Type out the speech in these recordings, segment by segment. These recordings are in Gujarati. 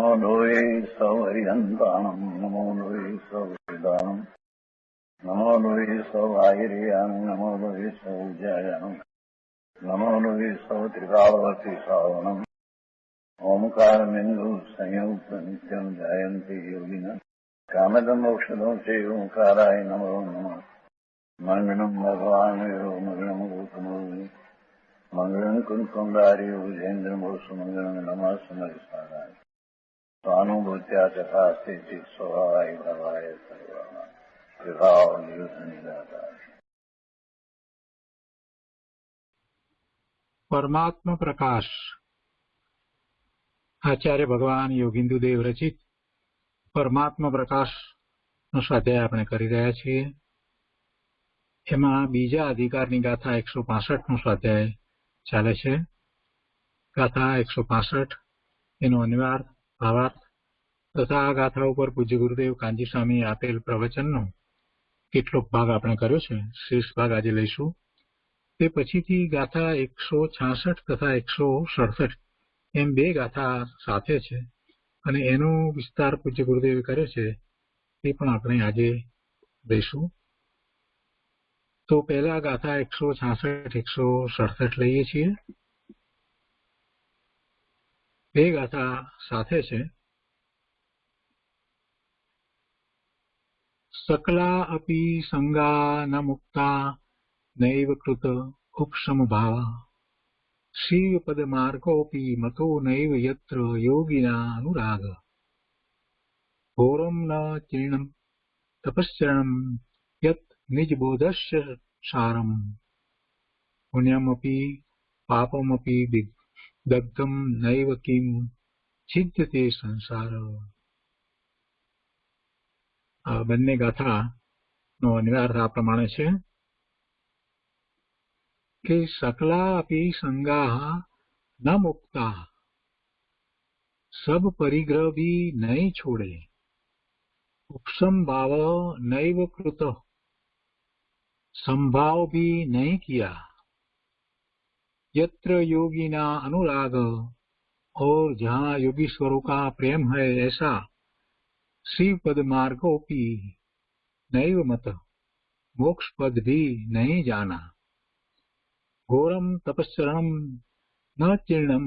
नमो लोये सौहरिहन्ताणम् नमो लोये सौहृदानम् नमो लोये सौभागिर्यानम् नमो लोये सौज्यायानम् नमो लोये सौत्रिकावती सावनम् ओंकारमिन्दु संयुक्त नित्यम् जायन्ति योगिनः कामदम् मोक्षदम् चैव ओंकाराय नमो नमः मङ्गलम् भगवान् विरो मङ्गलम् गौतमो मङ्गलम् कुन्कुण्डारि भुजेन्द्रमोसु मङ्गलम् नमः समरिसाराय स्वानुभूत्या चकास्ते स्वभावाय भवाय सर्वाः विभावनिदाताय। परमात्मा प्रकाश आचार्य भगवान योगिंदुदेव रचित परमात्मा प्रकाश નો સ્વાધ્યાય આપણે કરી રહ્યા છીએ। એમાં બીજા અધિકારની ગાથા 165 નો સ્વાધ્યાય ચાલે છે। ગાથા 165 એનો અનિવાર્ય ભાવાર્થ તથા આ ગાથા ઉપર પૂજ્ય ગુરુદેવ કાંજી સ્વામી આપેલ પ્રવચનનો કેટલોક ભાગ આપણે કર્યો છે। શેષ ભાગ આજે લઈશું। તે પછીથી ગાથા 166 તથા 167 એમ બે ગાથા સાથે છે અને એનો વિસ્તાર પૂજ્ય ગુરુદેવે કર્યો છે તે પણ આપણે આજે લઈશું। તો પહેલા ગાથા 166 167 લઈએ છીએ। બે ગાથા સાથે છે। सकला अपि संगा न मुक्ता नैव कृत उपशमभाव श्रीपद मार्गोऽपि मतो नैव यत्र योगिना अनुराग घोरं न चीर्णं तपश्चरणं यत् निजबोधस्य सारम् पुण्यमपि पापमपि दग्धं नैव किं छिद्यते संसार। બંને ગાથાનો અનિવાર્ય આ પ્રમાણે છે કે સકલા અપી સંગાહ ન મુક્તા सब परिग्रह भी नहीं छोड़े उपशम भाव नैव कृत संभाव भी नहीं किया यत्र योगिना अनुराग और जहाँ योगीश्वरों का प्रेम है ऐसा शिव पद मार्गोपी नैव मत मोक्ष पद भी नहीं जाना घोरम तपश्चरणम न चीर्णम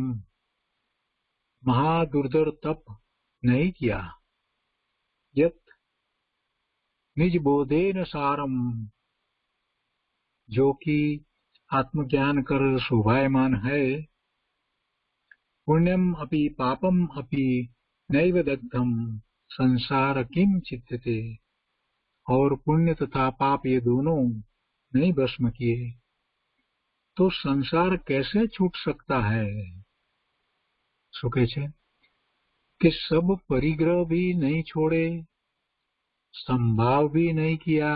महादुर्धर तप नहीं किया यत निज बोधेन सारम जो कि आत्मज्ञान कर शोभायमान है पुण्यम अपि पापम अपि नैव दग्धम संसार किम चित्तते और पुण्य तथा पाप ये दोनों नहीं भस्म किए तो संसार कैसे छूट सकता है। सुखे छे कि सब परिग्रह भी नहीं छोड़े संभाव भी नहीं किया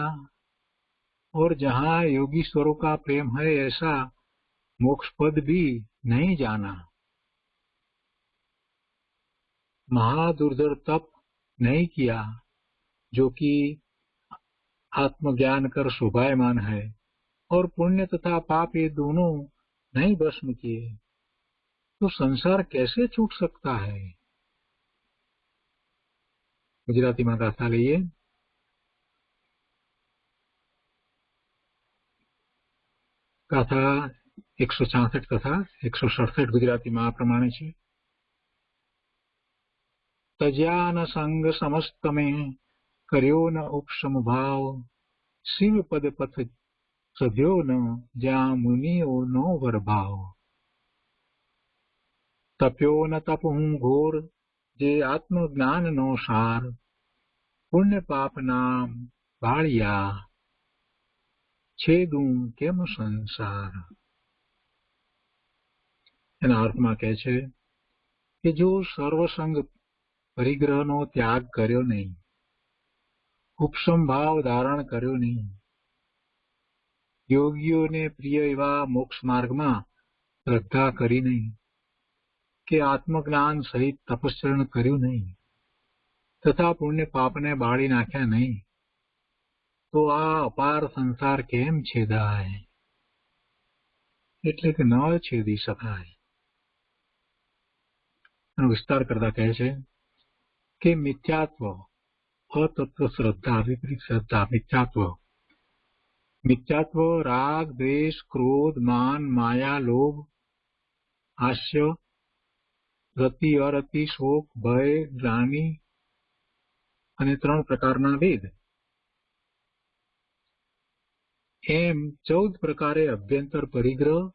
और जहाँ योगीश्वरों का प्रेम है ऐसा मोक्ष पद भी नहीं जाना महादुर्धर तप नहीं किया जो कि आत्मज्ञान कर शोभायमान है और पुण्य तथा पाप ये दोनों नहीं भस्म किए तो संसार कैसे छूट सकता है। गुजराती में गाथा लईए। गाथा 166 तथा 167 गुजराती में आ प्रमाणे छे। तज्यान संग समस्त में कर्यो न उपशम भाव शिव पद पथ सध्यो न ज्या मुनियो नो वरभाव तप्यो न तपहूं घोर जे आत्मज्ञान नो सार पुण्य पाप नाम बाळिया छेदू केम संसार। एना अर्थमां कहे छे कि जो सर्वसंग परिग्रह नो त्याग कर्यो नहीं उपशम भाव धारण कर्यो नहीं योगियों ने प्रिय एवा मोक्ष मार्ग में श्रद्धा करी नहीं कि आत्मज्ञान सहित तपस्चरण कर्यु नहीं तथा पुण्य पाप ने बाળી नाख्या नहीं तो आ अपार संसार केम छेदाय एटले के न छेदी शकाय। विस्तार करता कहे छे કે મિથ્યાત્વ, અતત્વ શ્રદ્ધા, વિપરીત શ્રદ્ધા, મિથ્યાત્વ. મિથ્યાત્વ રાગ, દ્વેષ, ક્રોધ, માન, માયા, લોભ, હાસ્ય, રતિ, અરતિ, શોક, ભય, ગ્લાનિ અને 3 પ્રકારના વેદ. એમ 14 પ્રકારે અભ્યંતર પરિગ્રહ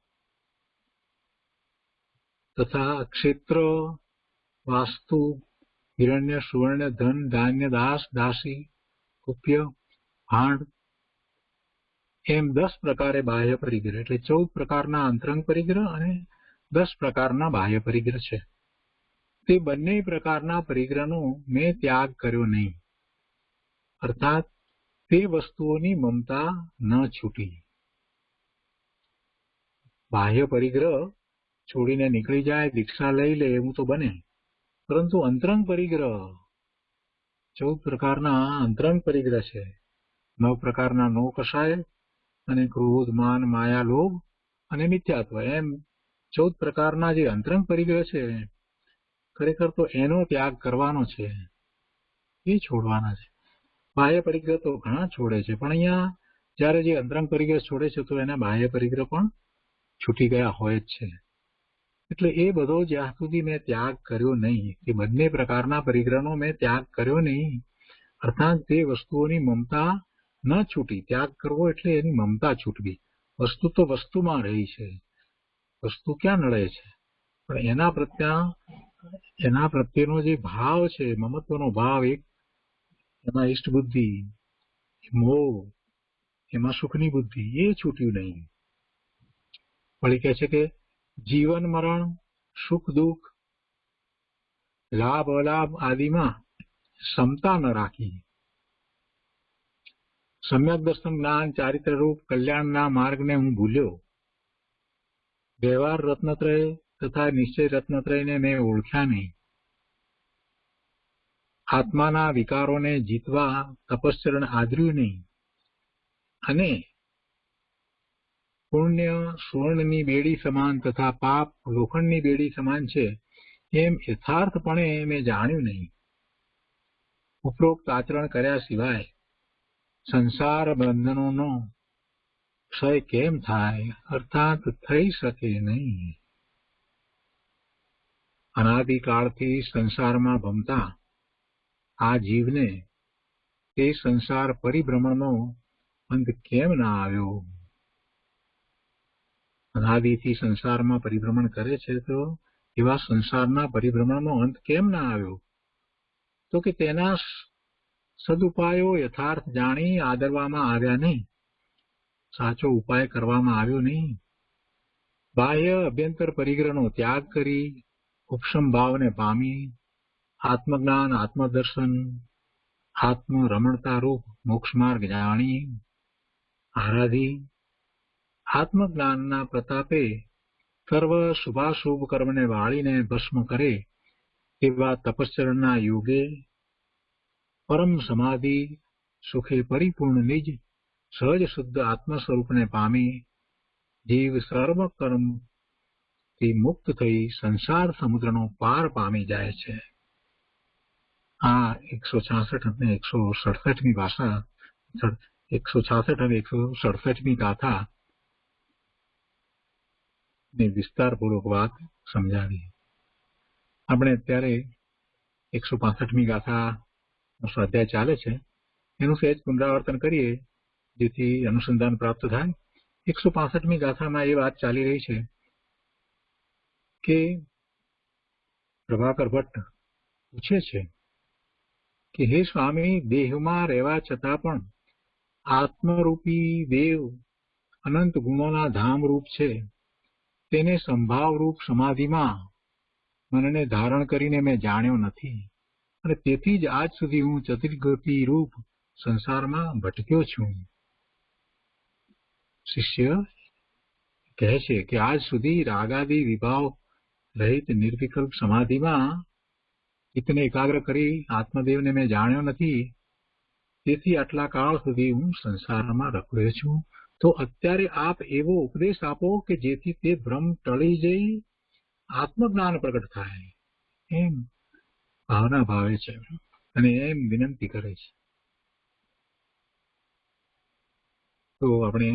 તથા ક્ષેત્ર, વાસ્તુ, હિરણ્ય, સુવર્ણ, ધન, ધાન્ય, દાસ, દાસી, રૂપિય, ભાંડ, એમ 10 પ્રકારે બાહ્ય પરિગ્રહ. એટલે 14 પ્રકારના અંતરંગ પરિગ્રહ અને 10 પ્રકારના બાહ્ય પરિગ્રહ છે. તે બંને પ્રકારના પરિગ્રહનો મેં ત્યાગ કર્યો નહીં, અર્થાત તે વસ્તુઓની મમતા ન છૂટી. બાહ્ય પરિગ્રહ છોડીને નીકળી જાય, દીક્ષા લઈ લે એવું તો બને, પરંતુ અંતરંગ પરિગ્રહ 14 પ્રકારના અંતરંગ પરિગ્રહ છે. 9 પ્રકારના નો કષાય અને ક્રોધ, માન, માયા, લોભ અને મિથ્યાત્વ, એમ 14 પ્રકારના જે અંતરંગ પરિગ્રહ છે, ખરેખર તો એનો ત્યાગ કરવાનો છે, એ છોડવાના છે. બાહ્ય પરિગ્રહ તો ઘણા છોડે છે, પણ અહીંયા જયારે જે અંતરંગ પરિગ્રહ છોડે છે તો એના બાહ્ય પરિગ્રહ પણ છૂટી ગયા હોય જ છે. એટલે એ બધો જ્યાં સુધી મેં ત્યાગ કર્યો નહીં, એ બંને પ્રકારના પરિગ્રહનો મેં ત્યાગ કર્યો નહીં, અર્થાત તે વસ્તુઓની મમતા ન છૂટી. ત્યાગ કરવો એટલે એની મમતા છૂટવી. વસ્તુ તો વસ્તુમાં રહી છે, વસ્તુ ક્યાં નડે છે, પણ એના પ્રત્યેનો જે ભાવ છે, મમત્વનો ભાવ, એક એમાં ઈષ્ટ બુદ્ધિ, મોહ, એમાં સુખની બુદ્ધિ, એ છૂટ્યું નહીં. વળી કહે છે કે જીવન મરણ, સુખ દુઃખ, લાભ અલાભ આદિમાં ક્ષમતા ન રાખી. સમ્યક દર્શન, જ્ઞાન, ચારિત્ર રૂપ કલ્યાણના માર્ગને હું ભૂલ્યો. વ્યવહાર રત્નત્રય તથા નિશ્ચય રત્નત્રયને મેં ઓળખ્યા નહીં. આત્માના વિકારોને જીતવા તપશ્ચરણ આદર્યું નહીં. અને પુણ્ય સુવર્ણની બેડી સમાન તથા પાપ લોખંડની બેડી સમાન છે, એમ યથાર્થપણે મેં જાણ્યું નહીં. ઉપરોક્ત આચરણ કર્યા સિવાય સંસાર બંધનોનો ક્ષય કેમ થાય, અર્થાત થઈ શકે નહીં. અનાદિકાળથી સંસારમાં ભમતા આ જીવને તે સંસાર પરિભ્રમણનો અંત કેમ ના આવ્યો? અનાદિથી સંસારમાં પરિભ્રમણ કરે છે, તો એવા સંસારના પરિભ્રમણનો અંત કેમ ના આવ્યો? તો કે તેના સદુપાયો યથાર્થ જાણી આદરવામાં આવ્યા નહીં, સાચો ઉપાય કરવામાં આવ્યો નહીં. બાહ્ય અભ્યંતર પરિગ્રહનો ત્યાગ કરી ઉપશમ ભાવને પામી આત્મજ્ઞાન, આત્મદર્શન, આત્મરમણતા રૂપ મોક્ષ માર્ગ જાણી આરાધી આત્મજ્ઞાનના પ્રતાપે સર્વ શુભાશુભ કર્મને વાળીને ભસ્મ કરે તેવા તપશ્ચરણના યોગે પરમ સમાધિ સુખે પરિપૂર્ણ નિજ સહજ શુદ્ધ આત્મ સ્વરૂપને પામી જીવ સર્વ કર્મથી મુક્ત થઈ સંસાર સમુદ્રનો પાર પામી જાય છે. આ 166 અને 167મી ભાષા, 166 અને 167મી ગાથા ને વિસ્તારપૂર્વક વાત સમજાવી. આપણે અત્યારે 165મી ગાથાનો સ્વાધ્યાય ચાલે છે, એનું સહેજ પુનરાવર્તન કરીએ જેથી અનુસંધાન પ્રાપ્ત થાય. 165મી ગાથામાં એ વાત ચાલી રહી છે કે પ્રભાકર ભટ્ટ પૂછે છે કે હે સ્વામી, દેહમાં રહેવા છતાં પણ આત્મરૂપી દેવ અનંત ગુણોના ધામ રૂપ છે, તેને સંભાવ રૂપ સમાધિમાં મનને ધારણ કરીને મેં જાણ્યો નથી, અને તેથી જ આજ સુધી હું ચતુર્ગતિ રૂપ સંસારમાં ભટક્યો છું. શિષ્ય કહે છે કે આજ સુધી રાગાદિ વિભાવ રહિત નિર્વિકલ્પ સમાધિમાં ચિત્તને એકાગ્ર કરી આત્મદેવને મેં જાણ્યો નથી, તેથી આટલા કાળ સુધી હું સંસારમાં રખડ્યો છું. તો અત્યારે આપ એવો ઉપદેશ આપો કે જેથી તે ભ્રમ ટળી જઈ આત્મજ્ઞાન પ્રગટ થાય. એમ ભાવના ભાવે છે અને એમ વિનંતી કરે છે. તો આપણે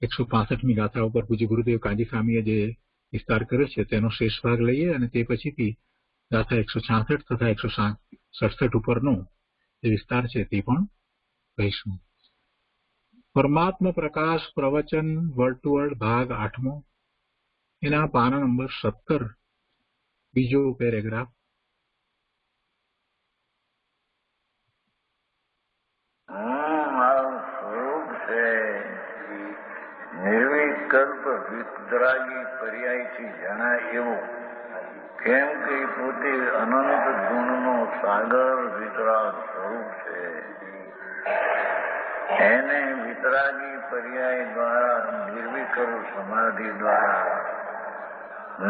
165મી ગાથા ઉપર પૂજ્ય ગુરુદેવ કાંજી સ્વામીએ જે વિસ્તાર કર્યો છે તેનો શેષ ભાગ લઈએ અને તે પછીથી ગાથા 166 તથા 167 ઉપરનો જે વિસ્તાર છે તે પણ કહીશું. પરમાત્મા પ્રકાશ પ્રવચન વર્ડ ટુ વર્ડ ભાગ 8મો, એના પાના નંબર 17, બીજો પેરેગ્રાફ. મારું સ્વરૂપ છે નિર્વિકલ્પ વિતરાગી પર્યાયથી જણાય એવું, કેમ કે પોતે અનંત ગુણનો સાગર વિતરાગ સ્વરૂપ છે. એને વિતરાગી પર્યાય દ્વારા નિર્વિકલ્પ સમાધિ દ્વારા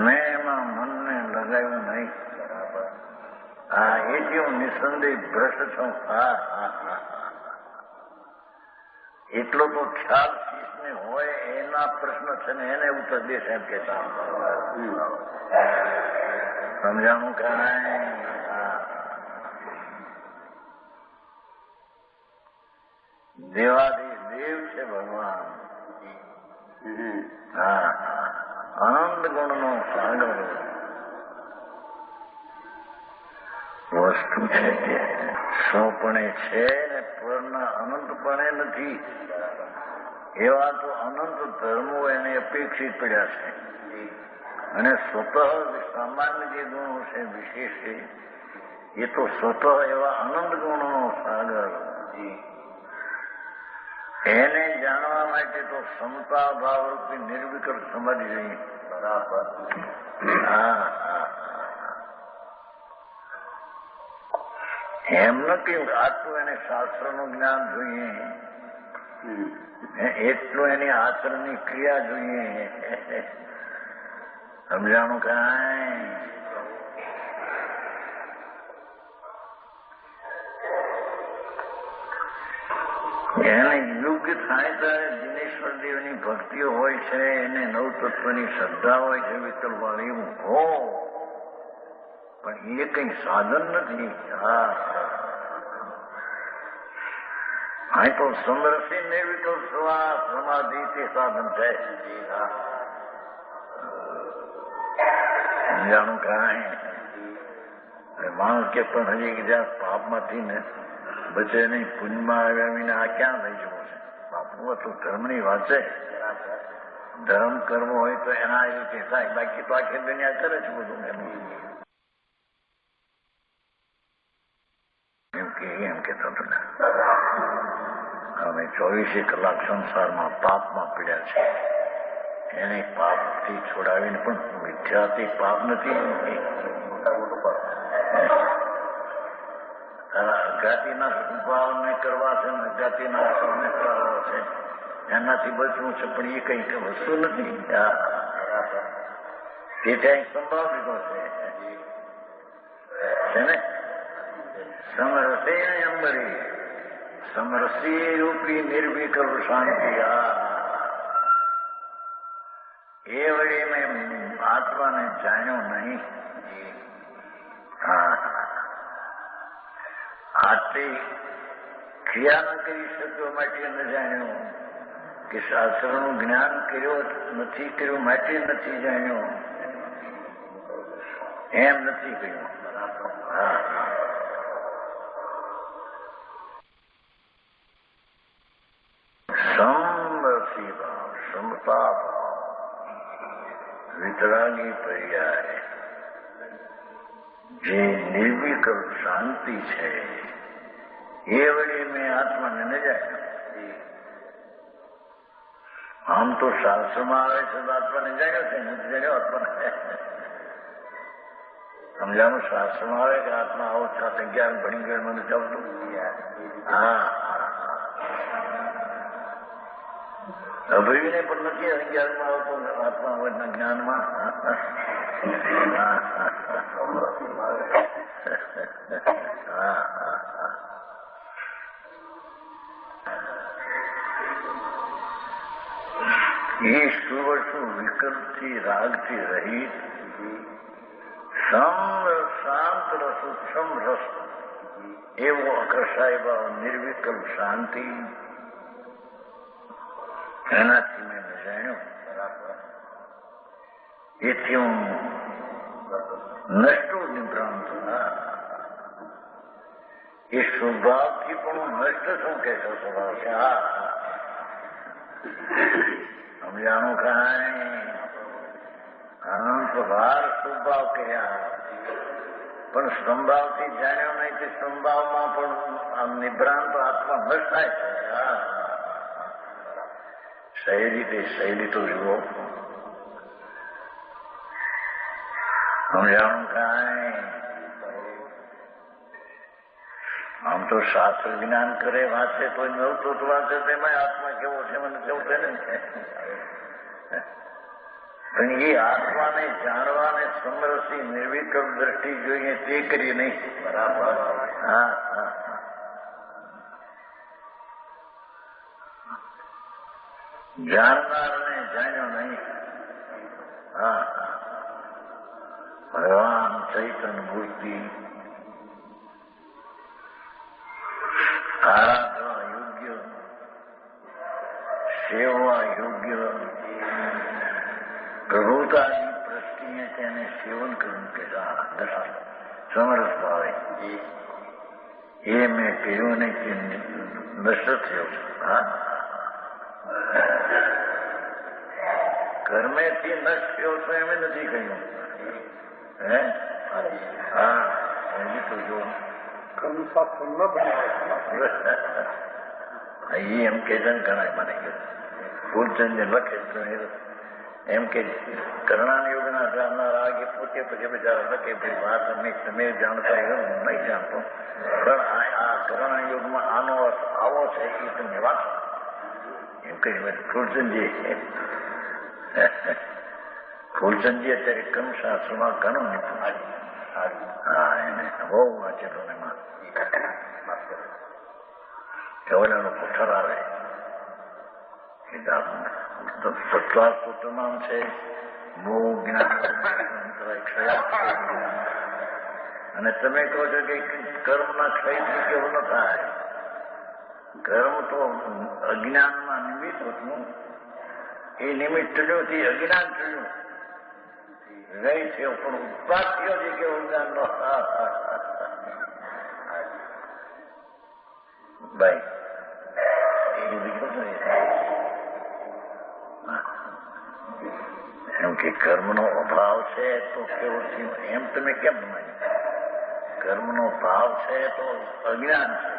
મેં એમાં મનને લગાવ્યું નહીં. એથી હું નિસંદેહ ભ્રષ્ટ છું. એટલો તો ખ્યાલ શીશને હોય એના પ્રશ્ન છે ને એને ઉત્તર દેશ એમ કેતા સમજાણું કાંઈ. દેવાદી દેવ છે ભગવાન. આનંદ ગુણનો સાગર વસ્તુ છે તે સોપણે છે ને પરના અનંતપણે નથી. એવા તો અનંત ધર્મો એને અપેક્ષિત પડ્યા છે અને સ્વતઃ સામાન્ય જે ગુણો છે વિશેષ છે એ તો સ્વતઃ એવા અનંત ગુણોનો સાગર. એને જાણવા માટે તો સમતા ભાવરૂપી નિર્વિકલ્પ સમાધિ જોઈએ. બરાબર. એમ નથી આટલું એને શાસ્ત્રનું જ્ઞાન જોઈએ, એટલું એની આચરણની ક્રિયા જોઈએ. સમજાણું કાંઈ. એને યોગ્ય થાય ત્યારે દિનેશ્વર દેવની ભક્તિઓ હોય છે, એને નવતત્વની શ્રદ્ધા હોય છે વિકલ્પવાળી, એવું હો, પણ એ કઈ સાધન નથી. અહીં તો સમરસી નિર્વિકલ્પ સમાધિ તે સાધન છે. સમજાણું કાંઈ. માણસ કે પણ હજી જ્યાં પાપમાંથી ને બચે નહીં, પુણ્યમાં આવ્યા વિના આ ક્યાં લઈ જવું છે? બાપુ તો ધર્મની વાત છે. ધર્મ કરવો હોય તો એના રીતે થાય, બાકી તો આખી દુનિયા કરે છે બધું. એમ કેતો તમે અમે 24 કલાક સંસારમાં પાપમાં પીડ્યા છે. એને પાપથી છોડાવીને પણ મિથ્યાથી પાપ નથી. અજ્ઞાતિના ઉપાવને કરવા છે ને અજ્ઞાતિના અસરને કરવા છે, એનાથી બચવું છે, પણ એ કઈ વસ્તુ નથી. તે ત્યાં સંભાવ લીધો છે ને. સમરસે અંબરી સમરસી રૂપી નિર્વિકલ્પ શાંતિ. એ વળી મેં આત્માને જાણ્યો નહીં. આટલી ક્રિયા ન કરી શક્યો માટે ન જાણ્યો, કે શાસ્ત્રનું જ્ઞાન નથી કર્યું માટે નથી જાણ્યો, એમ નથી કહ્યું. સમરસી ભાવ, સમતા ભાવ, વિતરાગી પર્યાય, જે નિર્વિકલ્પ શાંતિ છે એ વળી મેં આત્માને ન જાય. આમ તો શાસ્ત્રમાં આવે છે તો આત્માને જાણ્યો છે, નથી જાણ્યો આત્માને. સમજાવું? શાસ્ત્રમાં આવે કે આત્મા આવો છાત જ્ઞાન ભણી ગયો મને ચાલતું. અભયને પણ નથી અજ્ઞાનમાં આવતો આત્મા વડના જ્ઞાનમાં. એ સુવર્ષુ વિકલ્પથી રાગથી રહિત સમ શાંત રસ ઉત્સમ રસ એવો અકર્ષાય ભાવ નિર્વિકલ્પ શાંતિ એનાથી મેં જાણ્યું એથી હું નષ્ટો નિભ્રાંત એ સ્વભાવથી પણ હું નષ્ટ છું કે સ્વભાવ છે સમજાણું કાંઈ અનંત વાર સ્વભાવ કહ્યા પણ સંભાવથી જાણ્યો નહીં કે સંભાવમાં પણ આમ નિભ્રાંત આત્મા નષ્ટ થાય છે સહી રીતે શૈલી તો જુઓ સમજાણું કાંઈ આમ તો શાસ્ત્ર જ્ઞાન કરે વાંચે તો નવતો વાંચે તેમાં આત્મા કેવો છે મને કેવું છે ને પણ એ આત્માને જાણવાને સમરસી નિર્વિકલ્પ દ્રષ્ટિ જોઈએ તે કરીએ નહીં બરાબર હા હા જાણનારને જાણ્યો નહીં હા ભગવાન ચૈતન્ય મૂર્તિ આરાધવા યોગ્ય સેવા યોગ્ય પ્રભુતાની પ્રશ્નિએ તેને સેવન કર્યું કે સમરસ ભાવે એ મેં કહ્યું નહીં કે નષ્ટ થયો છે હા કર્મેથી નષ્ટ થયો છો એમ નથી કહ્યું હે હા એની તો જો એમ કે છે ને ઘણા મને ફૂલચંદ લખે એમ કે કરણાન યોગના જાણનાર આગે પોતે પછી બિચારા લખે ભાઈ વાત તમે જાણતા એવું નહીં જાણતો પણ આ કરણાન યોગમાં આનો અર્થ આવો છે એ તમે વાંચો એમ કહી ફૂલચંદજી ફૂલચંદજી અત્યારે કર્મશાસ્ત્રમાં ઘણું નીકળ્યું હા એને બહુ વાંચેલું એમાં કેવલાનો પથ્થર આવે સત્વાર તો તમામ છે મોહ જ્ઞાન અને તમે કહો છો કે કર્મના ક્ષયથી કેવું ન થાય કર્મ તો અજ્ઞાનમાં નિમિત્ત હતું એ નિમિત્ત ટળ્યોથી અજ્ઞાન ટળ્યું રહી છે પણ ઉત્પાદ થયો છે કે અજ્ઞાન નો ભાઈ એમ કે કર્મનો અભાવ છે તો કેવું થયું એમ તમે કેમ માન્યું કર્મનો ભાવ છે તો અજ્ઞાન છે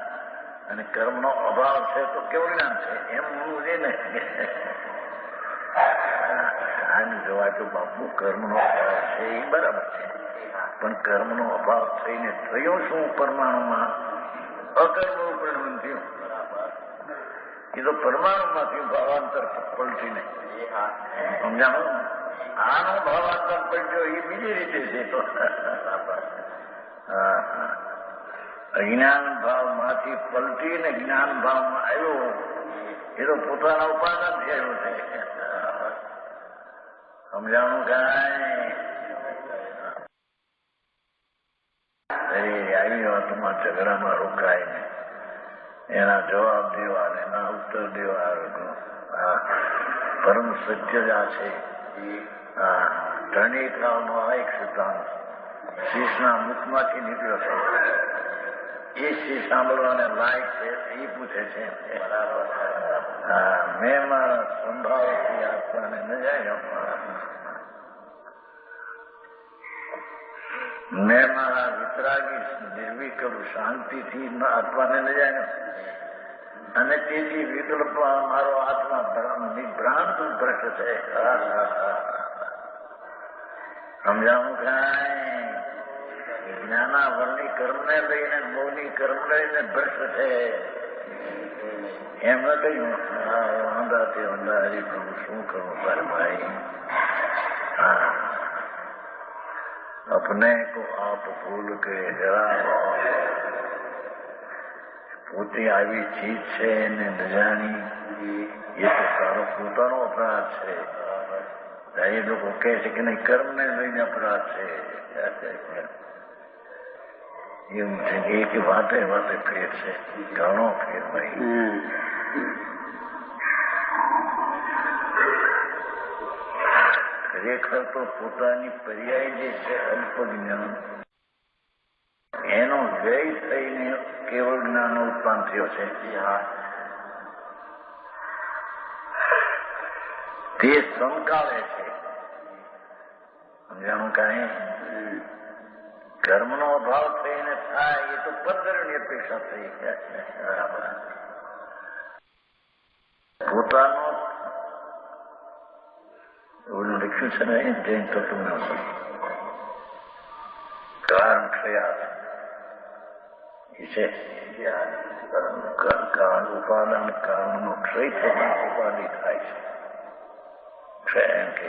અને કર્મનો અભાવ છે તો કેવું જ્ઞાન છે એમ હું છે ને આની જોવા તો બાપુ કર્મનો અભાવ છે એ બરાબર છે પણ કર્મનો અભાવ થઈને થયો શું પરમાણુમાં અકર્મ પરિણામ થયું એ તો પરમાણુમાં થયું ભાવાંતર પલટીને સમજાણો આનો ભાવાંતર પલટ્યો એ બીજી રીતે છે તો અજ્ઞાન ભાવમાંથી પલટીને જ્ઞાન ભાવમાં આવ્યો એ તો પોતાના ઉપાદાનથી આવ્યો છે સમજાણું કાંઈ આવી વાતમાં ઝઘડામાં રોકાય ને એના જવાબ દેવા ને એના ઉત્તર દેવા પરમ સત્ય જ આ છે ધરણીકાળનો આ એક સિદ્ધાંત શીશના મુખમાંથી નીકળ્યો છે એ શીશ સાંભળવાને લાયક છે એ પૂછે છે મેં મારા સંભાવથી આત્માને ન જાણ્યો મેં મારા વિતરાગી નિર્વિકલ્પ શાંતિથી આત્માને ન જાણ્યો અને તેથી વિકલ્પ મારો આત્મા નિભ્રાંત ભ્રષ્ટ છે સમજાવું કાંઈ જ્ઞાનાવરણી કર્મને લઈને મોહની કર્મ લઈને ભ્રષ્ટ છે એમ ન કહ્યું વાંધા તે વાંધા હરિપ્રભુ શું કરું તારે ભાઈ अपने को आप भूल के जरा પોતે આવી ચીજ છે એને ન જાણી એ તો તારો પોતાનો અપરાધ છે એ લોકો કહે છે કે નહીં, કર્મને લઈને અપરાધ છે. એવું છે કે એક વાતે વાતે ફેર છે, ઘણો ફેર ભાઈ. ખરેખર તો પોતાની પર્યાય જે છે અલ્પ જ્ઞાન, એનો વ્યય થઈને કેવળ જ્ઞાન ઉત્પન્ન થયો છે. તે સંકાળે છે. સમજાણું કાંઈ? કર્મનો અભાવ થઈને થાય એ તો પંદરની અપેક્ષા થઈ. બરાબર. પોતાનો ઓલું લખ્યું છે ને જૈન તત્વમાં કારણ ક્ષયાત એ છે. ઉપાદાન કારણનો ક્ષય થતા ઉપાધિ થાય છે. ક્ષય એમ કે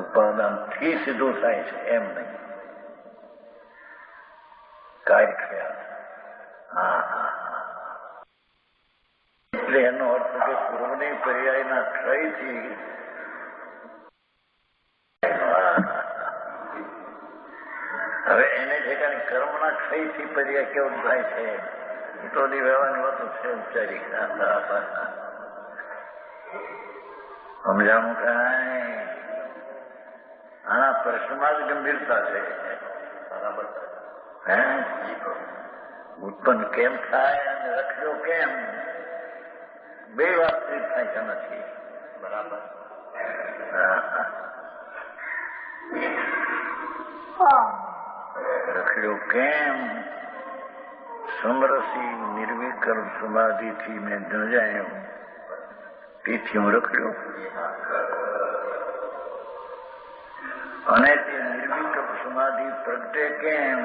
ઉપાદાન થી સીધું થાય છે એમ નહીં. કાર્ય ક્ષયાત. હા હા. એટલે એનો અર્થ કે પૂર્વની પર્યાયના ક્ષયથી હવે એને ઠેકાણે કર્મના ક્ષયથી પર્યાય કેવું થાય છે એ તો વ્યવહારની વાતો છે. વિચારી સમજાવું કાંઈ? આના પ્રશ્નમાં જ ગંભીરતા છે. બરાબર. હે ઉત્પન્ન કેમ થાય અને રખ્યો કેમ, બે વાસ્તવિક થાય છે નથી. બરાબર. રખ્યો કેમ? સમરસી નિર્વિકલ્પ સમાધિથી મેં જણાયું, તેથી હું રખ્યો. અને તે નિર્વિકલ્પ સમાધિ પ્રગટે કેમ?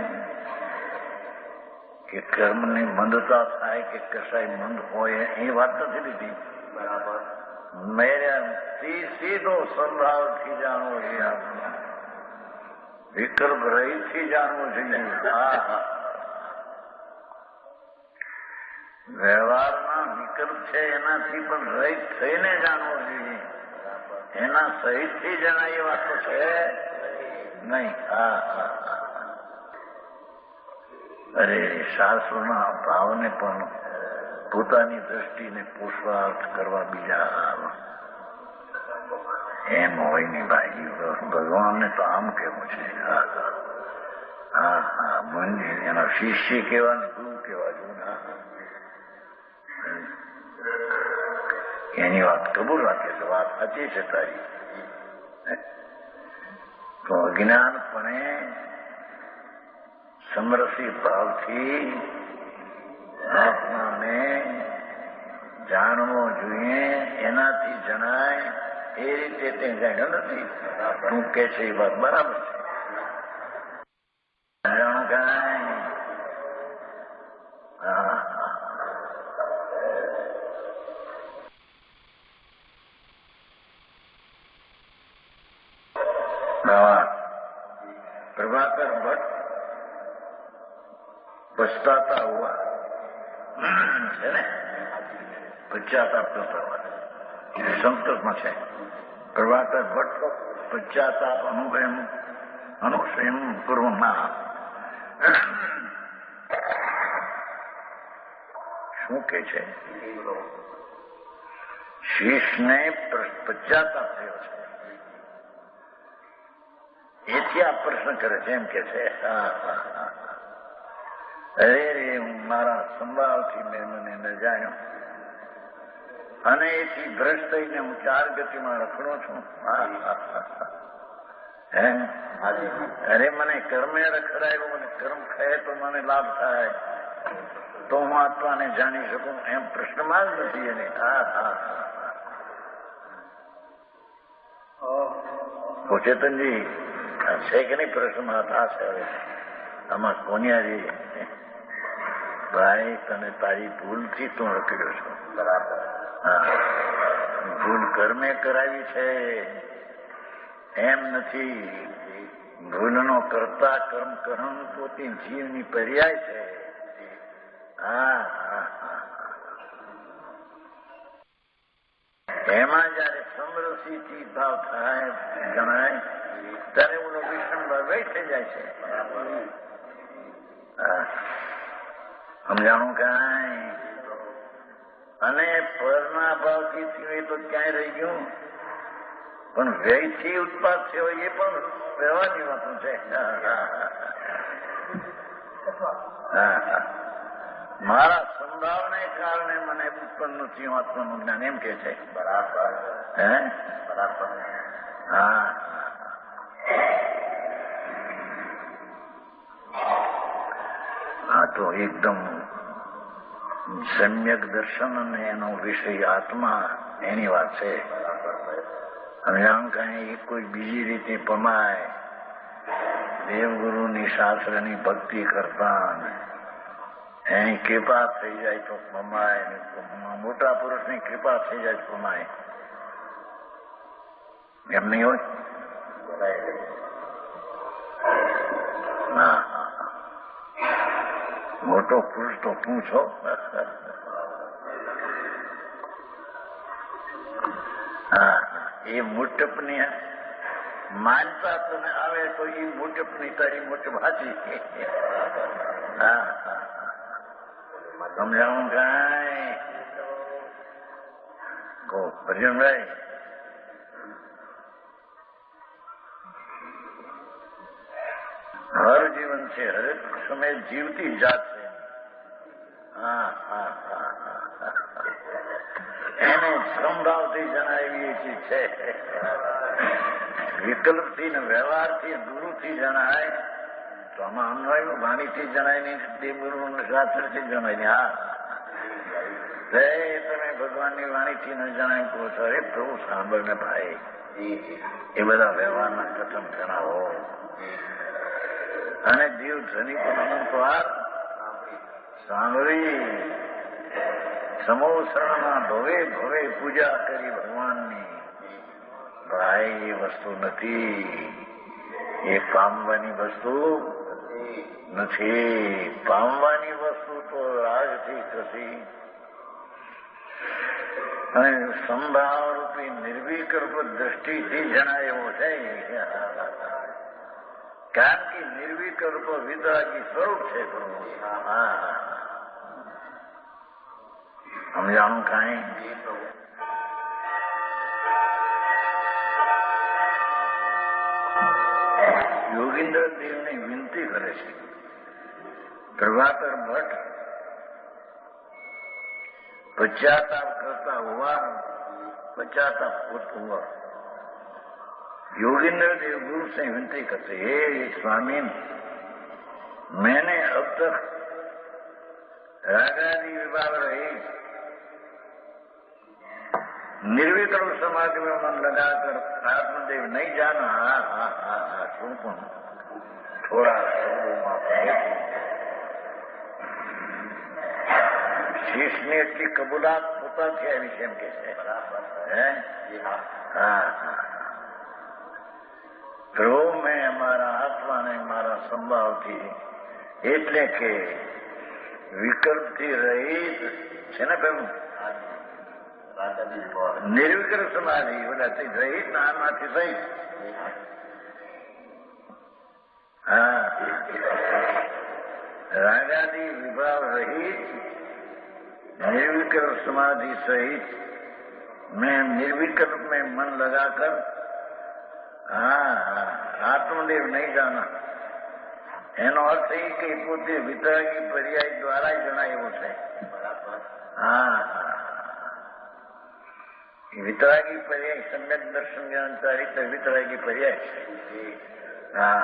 કે કર્મની મંદતા થાય કે કશાય મંદ હોય એ વાત નથી લીધી. બરાબર. મેં સીધો સંભાવથી જાણવો જોઈએ. આપણને વિકલ્પ રહીથી જાણવું જોઈએ. વ્યવહારના વિકલ્પ છે એનાથી પણ રહિત થઈને જાણવું જોઈએ. એના સહિતથી જણાય એ વાત તો છે નહીં. અરે શાસ્ત્રોના ભાવને પણ પોતાની દ્રષ્ટિને પોષવા અર્થ કરવા બીજા એમ હોય નહીં ભાઈ. ભગવાનને તો આમ કેવું છે. હા હા મંદિર એના શિષ્ય કેવા ને ગુરુ કેવા જોને. એની વાત કબૂલ રાખે તો વાત સાચી છે તારી. તો અજ્ઞાનપણે સમરસી ભાવથી આત્માને જાણવો જોઈએ. એનાથી જણાય એ રીતે તે જાણ્યો નથી. તું કે છે એ વાત બરાબર છે. જાણું કાંઈ? प्रभाकर भट्ट पछताता हुआ है ने पश्चाताप करता हुआ संस्कृतમાં છે. પ્રભાકર ભટ્ટ પશ્ચાતાપ અનુસયમ પૂર્વમાં શું કે છે? શીશને પશ્ચાતાપ થયો છે એથી આ પ્રશ્ન કરે છે. એમ કે છે અરે રે હું મારા સંભાવથી મેં મને ન જાણ્યો અને એથી ભ્રષ્ટ થઈને હું 4 ગતિમાં રખડો છું. અરે મને કર્મે રખડાયું અને કર્મ ખાય તો મને લાભ થાય તો હું આત્માને જાણી શકું એમ પ્રશ્નમાં જ નથી એને. ચેતનજી છે કે નહીં પ્રશ્નમાં થશે? હવે આમાં કોનિયારી ભાઈ તને તારી ભૂલથી તું રખડ્યો છો. બરાબર. ભૂલ કર્મે કરાવી છે એમ નથી. ભૂલનો કરતા કર્મ કર્મ પોતે જીવની પર્યાય છે. એમાં જયારે સમરસી ભાવ થાય જણાય ત્યારે ઓલો વિષ્ણુ ભાવ થઈ જાય છે. સમજાણું કાંઈ? અને પરના ભાવથી થયું એ તો ક્યાંય રહી ગયું, પણ વ્યયથી ઉત્પાદ થયો એ પણ રહેવાની વાતું છે. મારા સંભાવને કારણે મને ઉત્પન્ન થયું આત્માનું જ્ઞાન એમ કે છે. બરાબર. હે બરાબર. હા. હા તો એકદમ સમ્યક દર્શન અને એનો વિષય આત્મા એની વાત છે. હવે આમ કઈ કોઈ બીજી રીતે પમાય દેવગુરુની શાસ્ત્રની ભક્તિ કરતા એની કૃપા થઈ જાય તો પમાય, મોટા પુરુષની કૃપા થઈ જાય તો પમાય. એમ નહીં હોય? હા, મોટો પુરુષ તો પૂછો. હા, એ મુટપની માનતા તને આવે તો એ મુટપની તારી મુટપ હાચી. હા, સમજાવું કાંઈ? કહો ભજનભાઈ. હર જીવન છે, હરેક સમય જીવતી જાત છે. હા હા હા એને સંભાવથી જણાવી છે. વિકલ્પથી ને વ્યવહારથી ગુરુથી જણાય તો આમાં અન્વય વાણીથી જણાય નહીં, દેવગુરુ શાસ્ત્રથી જણાય નહીં. હા, તમે ભગવાનની વાણીથી ન જણાય કહો છો, અરે પ્રભુ સાંભળ ને ભાઈ, એ બધા વ્યવહારના કથન જણાવો. અને જીવ ધની પણ અનંતવાર સાંભળી સમોસરણમાં ભવે ભવે પૂજા કરી ભગવાનની. ભાઈ એ વસ્તુ નથી, એ પામવાની વસ્તુ નથી. પામવાની વસ્તુ તો રાજથી થતી અને સંભાવ રૂપી નિર્વિકલ્પ દ્રષ્ટિથી જણાય એવો છે. કારણ કે નિર્વિકલ્પ વિતરાગી સ્વરૂપ છે. સમજાણું કાંઈ? યોગીન્દ્ર દેવને વિનંતી કરે છે. પ્રભાકર ભટ્ટ પશ્ચાતાપ કરતા હોવા, પશ્ચાતાપ હોવા योगेंद्र देव गुरु से विनती करते, हे स्वामी, मैंने अब तक रागादि विभाग रही निर्विकल्प समाधि में मन लगाकर आत्मदेव नहीं जाना. શું પણ થોડા શીશની એટલી કબૂલાત પોતાથી આવી છે એમ કે છે. હા, પ્રભુ મેં અમારા આત્માને મારા સંભાવથી એટલે કે વિકલ્પથી રહિત છે ને પેલું નિર્વિકલ્પ સમાધિ બધાથી રહિત ને આમાંથી રહિત. હા, रागादि विभाव रहित निर्विकल्प समाधि सहित मैं निर्विकल्प में मन लगाकर आत्मदेव नहीं जाना એનો અર્થ એ કે પોતે વિતરાગી પર્યાય દ્વારા જણાવ્યો છે. હા, વિતરાગી પર્યાય સમ્યક દર્શન જ્ઞાન ચારિત્ર વિતરાગી પર્યાય છે. હા,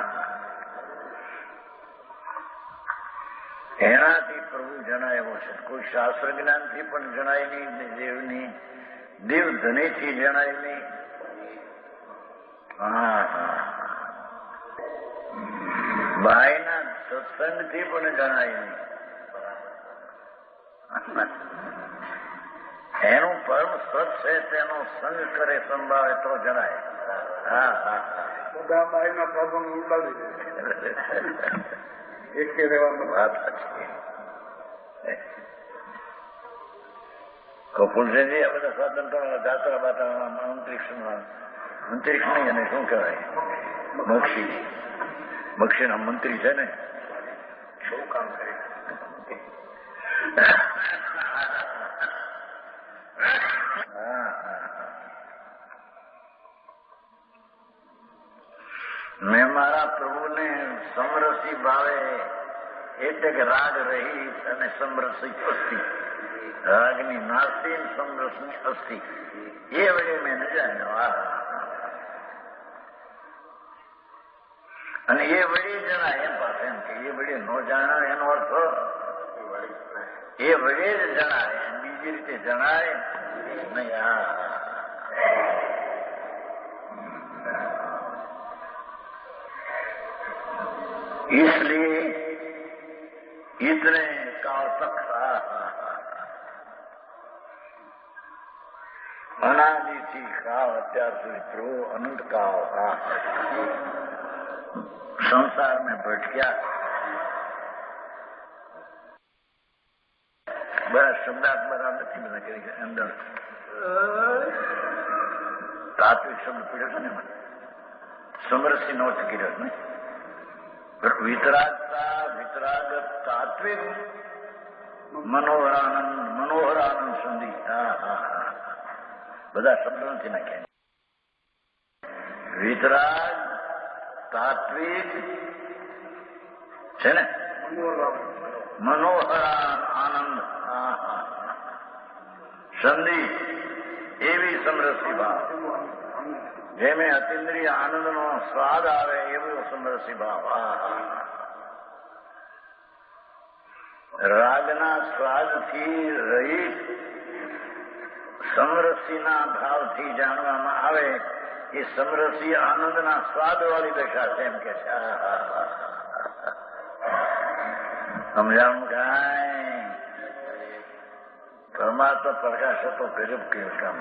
એનાથી પ્રભુ જણાવ્યો છે. કોઈ શાસ્ત્ર જ્ઞાનથી પણ જણાય નહીં, દેવની દેવ ધનેથી જણાય નહીં. હા, ભાઈના સત્સંગથી પણ જણાય નહીં. એનું પરમ સત છે તેનો સંગ કરે સંભાવે તો જણાય. હા હા, બધા ભાઈના પ્રભુ ઉડાવી દે એક રહેવાનું. વાત સાચી. કપૂરસિંહજી આ બધા સાધન કરવા જાત્રા બાત્રા અંતરિક્ષમાં અંતરિક્ષ નહીં અને શું કહેવાય મક્ષીના મંત્રી છે ને શું કામ કરે મેં મારા પ્રભુને સમરસી ભાવે એટલે કે રાગ રહિત અને સમરસી અસ્થિ રાગની નાસ્તી સમરસની અસ્થિ એ વડે મેં ન જાણ્યો અને એ વડે જણાય એમ પાસે એમ કે એ વડે ન જાણ્યો એનો અર્થ એ વડે જ જણાય બીજી રીતે જણાય નહીં इसलिए इतने काल तक अनादि थी काल અત્યાર સુધી પ્રભુ અનંત કાળ संसार में भटक्या बड़ा शब्दात बराबर નથી બધા કરી અંદર તાત્વિક શબ્દ પીડ્યો છે ને સમરસી નો કર્યો ને વિતરાગ તાત્વિક મનોહરાનંદ સંધિ બધા શબ્દો નથી નાખ્યા વિતરાગ તાત્વિક છે ને મનોહરા આનંદ સંધિ એવી સમરસી ભાવ જેમે અતિન્દ્રિય આનંદનો સ્વાદ આવે એવો સમરસી ભાવ રાગના સ્વાદથી રહિત સમરસીના ભાવથી જાણવામાં આવે એ સમરસી આનંદના સ્વાદવાળી દશા છે એમ કે છે સમજાણું કાંઈ પરમાત્મા પ્રકાશ હતો ગજબ કેવું કામ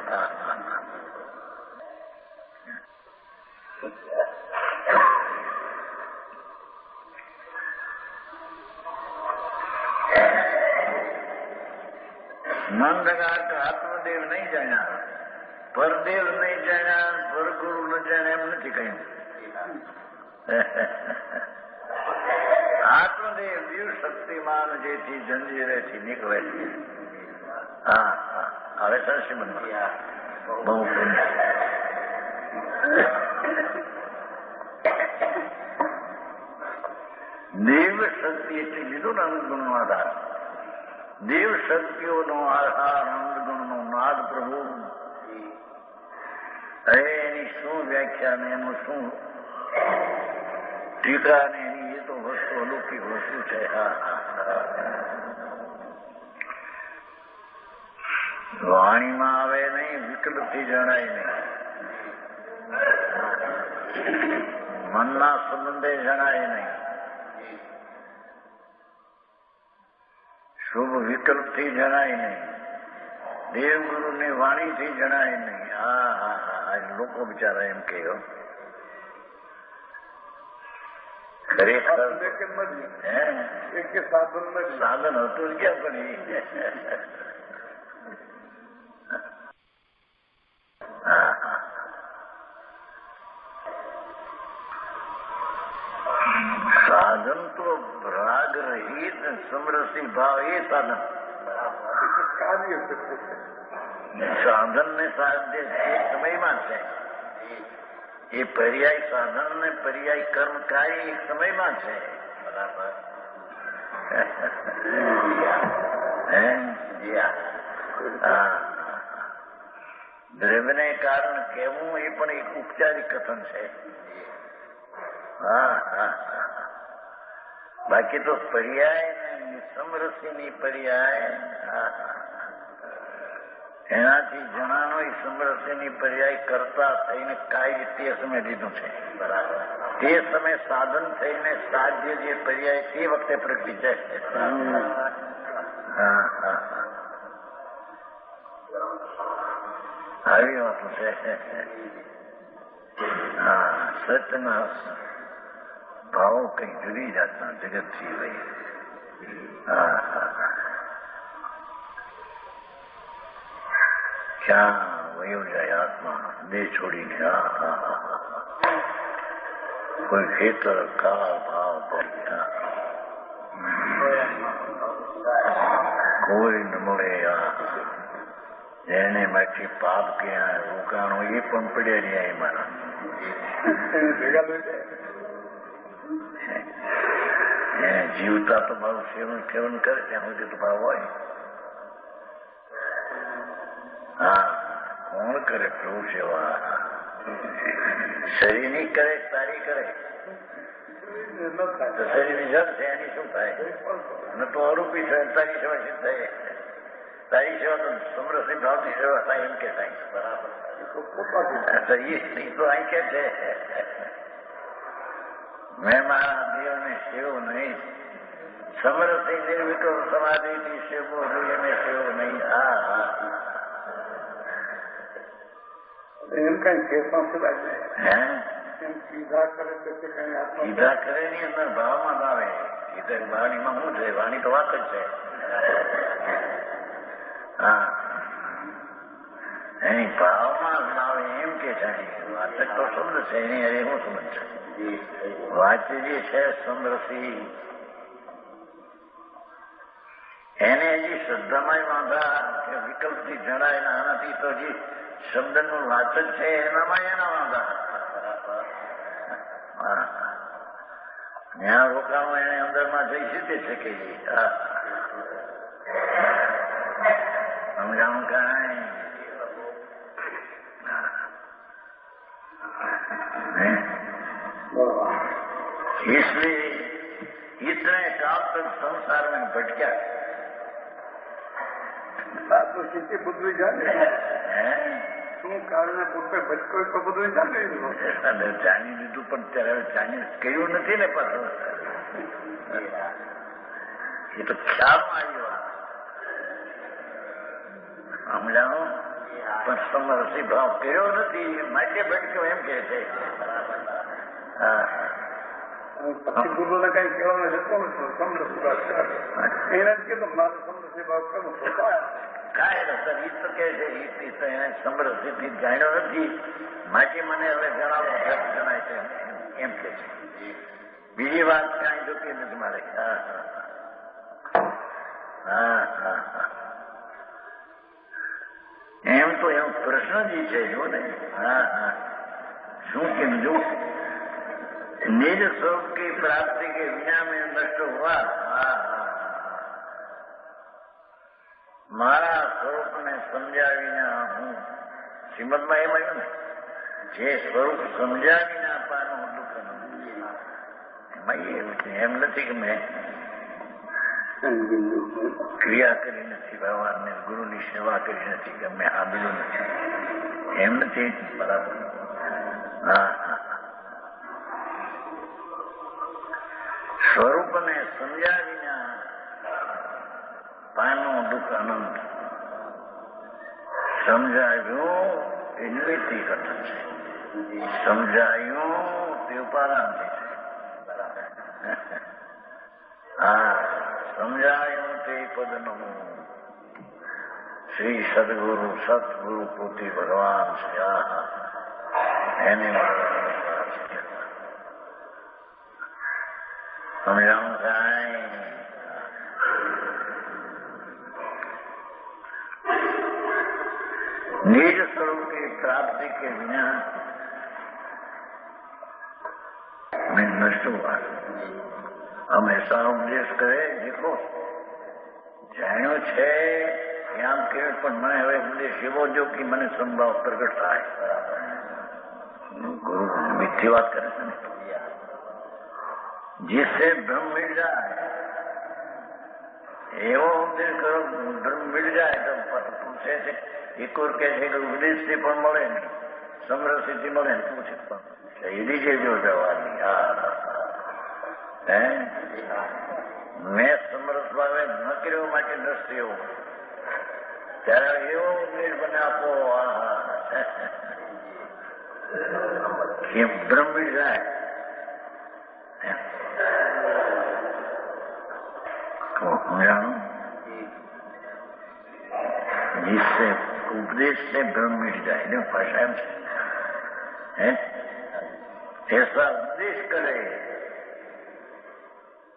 મન લગા કે આત્મદેવ નહીં જાણ્યા પરદેવ નહીં જાણ્યા પરગુરુ ન જાણ્યા એમ નથી કહ્યું આત્મદેવ જીવ શક્તિમાન જેથી જંજીરેથી નીકળે છે હા હવે સરસીમન બહુ દેવ શક્તિ એટલે લીધું ને અનુગુણનો આધાર દેવ શક્તિઓનો આધાર અનંતગુણનો નાદ પ્રભુ એની શું વ્યાખ્યા ને એનું શું ટીકા ને એની એ તો વસ્તુ અલૌકિક વસ્તુ છે વાણીમાં આવે નહીં વિકલ્પથી જણાય નહીં મનના સંબંધે જણાય નહીં શુભ વિકલ્પથી જણાય નહીં દેવગુરુની વાણીથી જણાય નહીં લોકો બિચારા એમ કહ્યો ખરેખર સાધન હતું ક્યાં પણ સાધન તો રાગ રહિત સમરસી ભાવ એ સાધન સાધન ને સાધ્ય એ સમયમાં છે એ પર્યાય સાધન ને પર્યાય કર્મ કાર્ય એક સમયમાં છે બરાબર દ્રવ્યને કારણ કહેવું એ પણ એક ઉપચારિક કથન છે બાકી તો પર્યાય ને સમરસીની પર્યાય એનાથી જણાનો એ સમરસીની પર્યાય કરતા થઈને કાંઈ તે સમય લીધું છે બરાબર તે સમય સાધન થઈને સાધ્ય જે પર્યાય તે વખતે પ્રગટી જાય આવી વાતો છે સત્યના ભાવો કઈ જુદી જાતના જગતથી ભાઈ ક્યાં વયો જાય આત્મા દેહ છોડીને. કોઈ ખેતર કાળ ભાવ કરી, કોઈ ન મળે. એને માંથી પાપ ક્યાં રોકાણો એ પણ પડ્યા રહ્યા મારા. ભેગા લઈ જાય. એને જીવતા તો મારું સેવન કરે ત્યાં સુધી તો ભાવ હોય. હા, કોણ કરે પ્રભુ સેવા? શરીરની કરે તારી કરે તો શરીરની જડ છે એની શું થાય? ન તો અરૂપી છે તારી સેવા સિદ્ધ થાય. તારી સેવા તો સમરસી ભાવથી સેવા થાય એમ કે થાય. બરાબર તો અહીં કે છે મેં મારા દેવને સેવો નહીં, સમરસી નિર્વિકલ્પ સમાધિથી સેવો એને સેવો નહીં. હા હા એમ કઈ ફેરફાર સિવાય હે એમ સીધા કરે તો કઈ આત્મા સીધા કરે ની અંદર ભાવમાં જ આવે. સીધા વાણીમાં શું છે? વાણી તો વાત જ છે. હા, એની ભાવમાં જ આવે એમ કે છે. વાત જ તો શબ્દ છે એની અરે શું સમજ છે? વાચ્ય જે છે સમરસી એને હજી શ્રદ્ધામાં વાંધા કે વિકલ્પથી જણાય ને આનાથી તો હજી શબ્દનું વાચક છે એનામાં એના વાંધા. ત્યાં રોકાણું એને અંદરમાં જઈ શકે છે કે સમજાણું કાંઈ इसलिए इतने काल तक संसार में भटका. આત્મ સ્થિતિ બુદ્ધિ જાણે શું કારણે પોતે ભટકો તો બધું જાણી લીધું. જાણી લીધું પણ ત્યારે જાણી કહ્યું નથી ને પાછું. એ તો ખ્યાલમાં આવ્યો. સમજાણો પણ સમરસી ભાવ કર્યો નથી માટે ભટક્યો એમ કે છે. હા, પછી ગુરુને કઈ કહેવાનો જતો નથી. સમરસી ભાવ એને જ કીધું મારે સમરસી ભાવ કરવું કાંઈ નથી. ઈ તો કે છે ઈ તો એને સમરસીથી જાણ્યો નથી માટે મને હવે જણાવો જણાય છે એમ કે છે. બીજી વાત કાંઈ જોતી નથી મારે. હા હા હા હા એમ તો એમ પ્રશ્ન જ છે જો ને. હા હા શું કેમ જો નિજ સ્વરૂપ की प्राप्ति के विना में नष्ट हुआ. હા હા મારા સ્વરૂપને સમજ્યા વિના હું શ્રીમદમાં એમ આવ્યું ને જે સ્વરૂપ સમજ્યા વિના પાનું દુઃખ એમાં એવું છે. એમ નથી કે મેં ક્રિયા કરી નથી, ભગવાનને ગુરુની સેવા કરી નથી કે મેં સાંભળ્યું નથી એમ નથી. બરાબર. હા હા સ્વરૂપને સમજ્યા વિના પાનું દુઃખ અનંત. સમજાયું એ નિમિત્તિ કથન છે, સમજાયું તે ઉપાદાનથી છે. હા સમજાયું તે પદનું શ્રી સદગુરુ સતગુરુ પોતે ભગવાન છે. એને સમજાવું કાંઈ निज स्वरूप की प्राप्ति के बिना मैं नष्ट हुआ. हम ऐसा उपदेश करे देखो જાણ્યો છે એમ કે પણ મને હવે ઉપદેશ એવો જો કે મને સંભાવ પ્રગટ થાય. ગુરુ મીઠી વાત કરે છે ને जिससे ब्रह्म मिल जाए એવો ઉપદેશ કરો બ્રહ્મ મિલ જાય તો પૂછે છે એક ઓર કહે છે કે ઉપદેશથી પણ મળે નહીં, સમરસીથી મળે ને પૂછે પણ એની જે જો જવાની. હા હે મેં સમરસ ભાવે ન કર્યો માટે નષ્ટ થયો ત્યારે એવો ઉપદેશ મને આપો. કે બ્રહ્મ મિલ જાય जिससे उपदेश से भ्रम मिट जाए ने भाषा एम है ऐसा उपदेश करे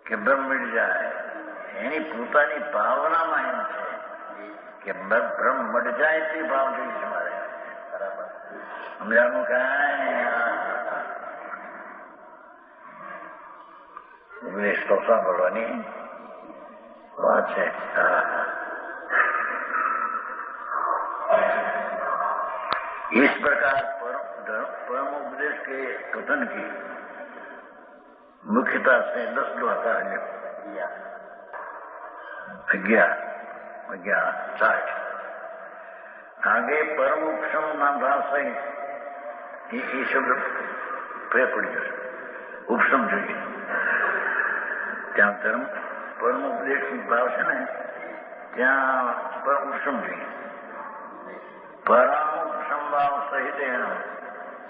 કે બ્રહ્મ મળી જાય એની પોતાની ભાવનામાં એમ છે કે બ્રહ્મ મળી જાય તે ભાવ જોઈશ મારે બરાબર સમજાણું કાંઈ ઉપદેશ તો સાંભળવાની વાત છે इस प्रकार परम उपदेश के कथन की मुख्यता से 10 द्वारा अज्ञान 60 आगे परम उपशम ना भाव सहित ये शब्द प्रे पड़ी जैसे उपशम જોઈએ ત્યાં ધર્મ પરમ ઉપદેશ ભાવ છે ને ત્યાં પરમ ઉપશમ જોઈએ પરમ ઉપશમ ભાવ સહિત એનો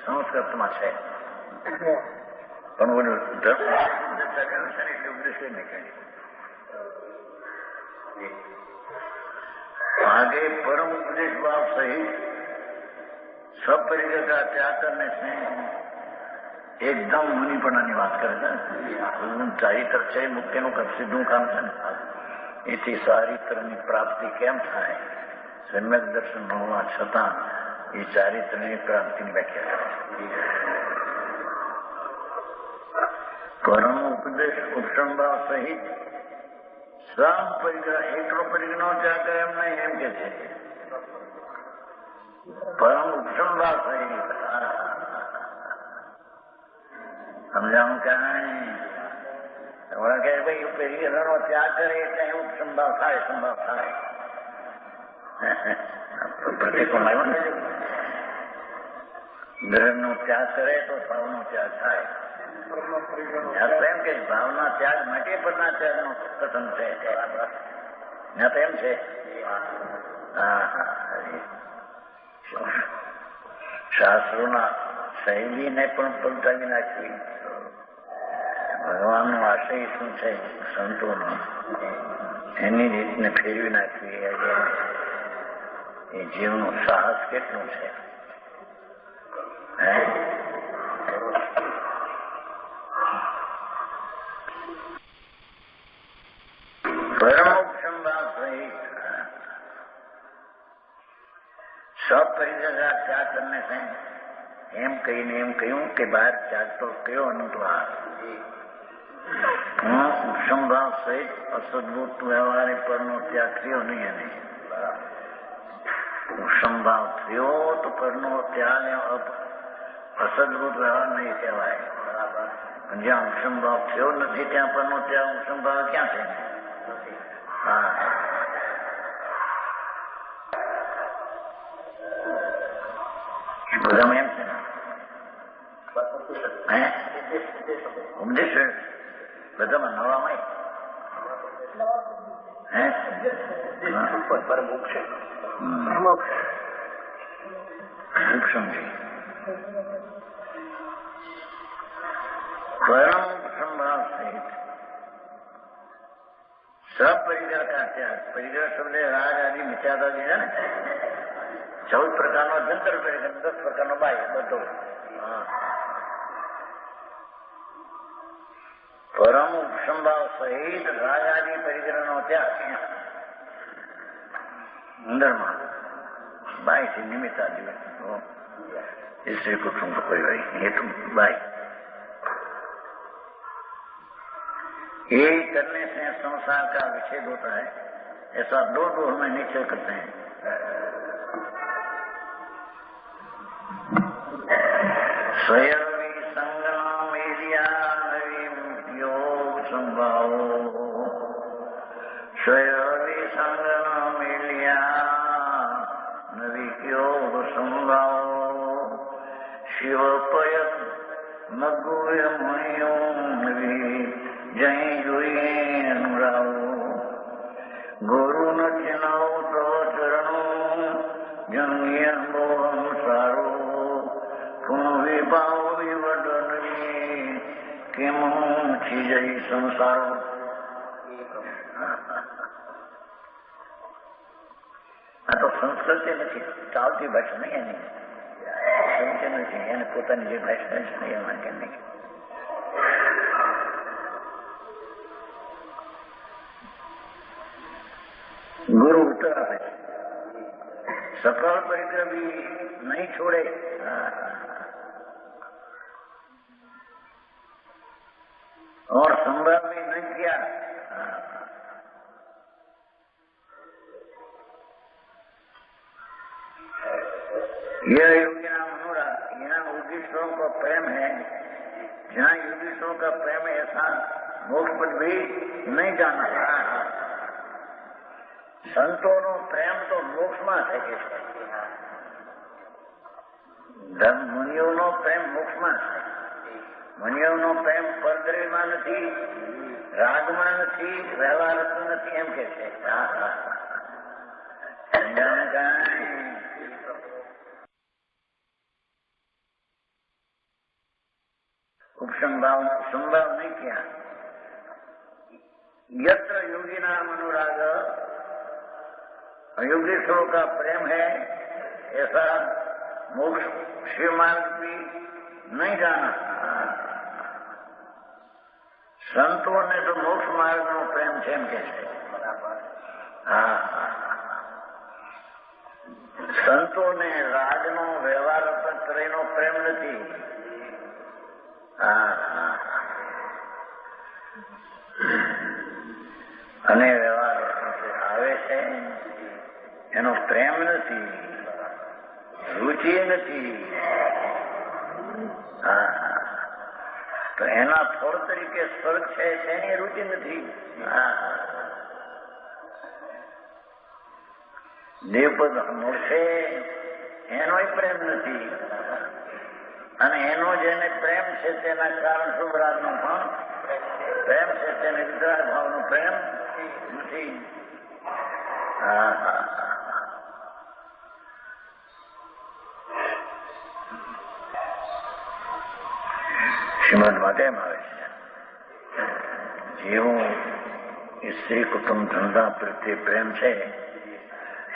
સંસ્કૃતમાં છે પણ બોલું ધર્મ છે ને એટલે ઉપદેશ નહીં કહે आगे परम उपदेश भाव सहित सब परिचय का त्याग करने से एकदम मुनिपणा की बात करे चारित्र છે મુક્તિનું સીધું કામ છે ને એથી ચારિત્રની પ્રાપ્તિ કેમ થાય સમ્યક દર્શન ન હોવા છતાં એ ચારિત્રની પ્રાપ્તિની વ્યાખ્યા કરે પરમ ઉપદેશ ઉપશમ ભાવ સહિત સમ પરિગ્રહ એકલો પરિગ્રહ ત્યાગ કરે એમ નહીં એમ કે છે પરમ ઉપશમ ભાવ સહિત સમજાવું કાંઈ તમારે કહે ભાઈ પરિગ્રહનો ત્યાગ કરે એટલે ઉપશમ ભાવ થાય સંભાવ થાય પ્રતિકોણ આવ્યો ને ગ્રહનો ત્યાગ કરે તો ભાવનો ત્યાગ થાય એમ કે ભાવના ત્યાગ માટે પરના ત્યાગનો કથન છે ત્યાં તો એમ છે શાસ્ત્રોના શૈલીને પણ પલટાવી નાખવી ભગવાનનો આશય શું છે સંતોનો એની રીતને ફેરવી નાખવી એ જીવનું સાહસ કેટલું છે परमोक्षम भाव सहित सब परिचय का त्याग करने से एम कहीने एम कहूं के बाहर त्याग तो कहो अनुद्वार उपशम भाव सहित असद्भुत व्यवहार पर नो त्याग थयो नहीं है नहीं उपशम भाव थयो तो पर नो त्याग असद्भुत व्यवहार नहीं कहवाय ज्યાં ઉપશમ ભાવ થયો નથી ત્યાં પરનો ત્યાં ઉપશમ ભાવ ક્યાં છે બધામાં એમ છે ને ઉપદેશ બધામાં નવામાં ઉપશમજી परम संभाव सहित सब परिग्रह का त्याग परिग्रह शब्द राज आदि मिथ्यादि है ना 14 प्रकार जंतर परिग्रह 10 प्रकार बाह्य બધો परम संभाव सहित राज आदि परिग्रह નો त्याग અંદરમાં બાહ્ય થી નિમિત્ત આદि इससे कुटुंब परिवार ये तो बाह्य ये करने से संसार का विच्छेद होता है ऐसा दो में निश्चय करते हैं स्वयं संगम योग संभाव स्वयं संगम नवी योग संभाव शिव पय मगुय मयो जय जोए अनुराव गुरु न चिनाव तो चरणो जंगिय मोहम सारो पुन विभाव विवडन किम जय संसारो आ तो સંસ્કૃતિ નથી, ચાલતી ભાષા નહીં એની, સમજે નથી, એને પોતાની જે ભાષા છે એ માટે નહીં. ગુરુ ઉત્તર આપે છે, સકાળ પરિગ્રહ भी नहीं छोड़े. और संभव भी नहीं किया. यह योगिना मनोरथ, यहाँ योगीश्वरों का प्रेम है. जहाँ योगीश्वरों का प्रेम है ऐसा मोक्ष पर भी नहीं जाना. સંતોનો પ્રેમ તો મોક્ષમાં શકે છે, મુનિઓનો પ્રેમ મોક્ષમાં છે. મુનિઓનો પ્રેમ પરદ્રવ્યમાં નથી, રાગમાં નથી, વ્યવહારત્વ નથી, એમ કે છે. ઉપસંભાવ સંભાવ નહીં ક્યાં. यत्र योगिना मनोराग, योगेश्वरों का प्रेम है ऐसा मोक्ष श्रीमार्ग भी नहीं जाना. संतों ने तो मोक्ष मार्ग नो प्रेम છે એમ કે છે. સંતોને રાજનો વ્યવહાર ત્રયનો પ્રેમ નથી. અને વ્યવહાર આવે છે એનો પ્રેમ નથી, રુચિ નથી. તો એના ફળ તરીકે સ્વર્ગ છે તેની રુચિ નથી. દેવપદ મળશે એનો પ્રેમ નથી. અને એનો જેને પ્રેમ છે તેના કારણ શુભરાગનો પણ પ્રેમ છે, તેને વિતરાગ ભાવનો પ્રેમ નથી. શ્રીમદમાં તેમ આવે છે, જેવું સ્ત્રી કુટુંબ ધંધા પ્રત્યે પ્રેમ છે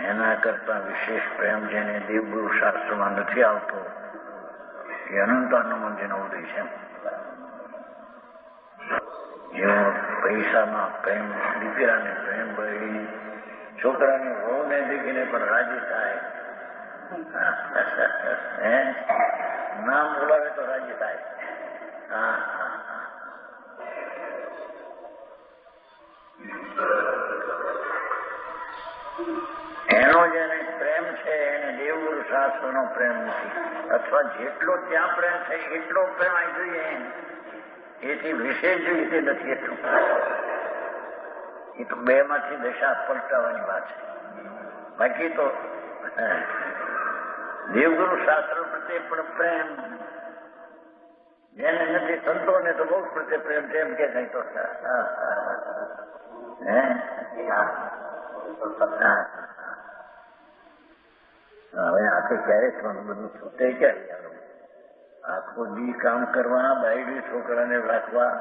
એના કરતા વિશેષ પ્રેમ જેને દેવગુરુ શાસ્ત્રમાં નથી આવતો એ અનંતાનું જેનો ઉદય છે. જેવો પૈસામાં પ્રેમ, દીકરાને પ્રેમ ભાઈ, છોકરાની વહુને દીકરીને પણ રાજી થાય, નામ બોલાવે તો રાજી થાય. એનો જેને પ્રેમ છે એને દેવગુરુ શાસ્ત્રનો પ્રેમ નથી, અથવા જેટલો ત્યાં પ્રેમ છે એટલો પ્રેમ આવી જોઈએ એથી વિશેષ રીતે નથી. એટલું એ તો બે માંથી દશા પલટાવાની વાત છે. બાકી તો દેવગુરુ શાસ્ત્ર પ્રત્યે પણ પ્રેમ જેને નથી, સંતોને તો બહુ પ્રત્યે પ્રેમ છે એમ કે નહીં તો હવે આખે ક્યારે બધું છૂટે ક્યારે? આખો દી કામ કરવા, બાયડી છોકરાને રાખવા,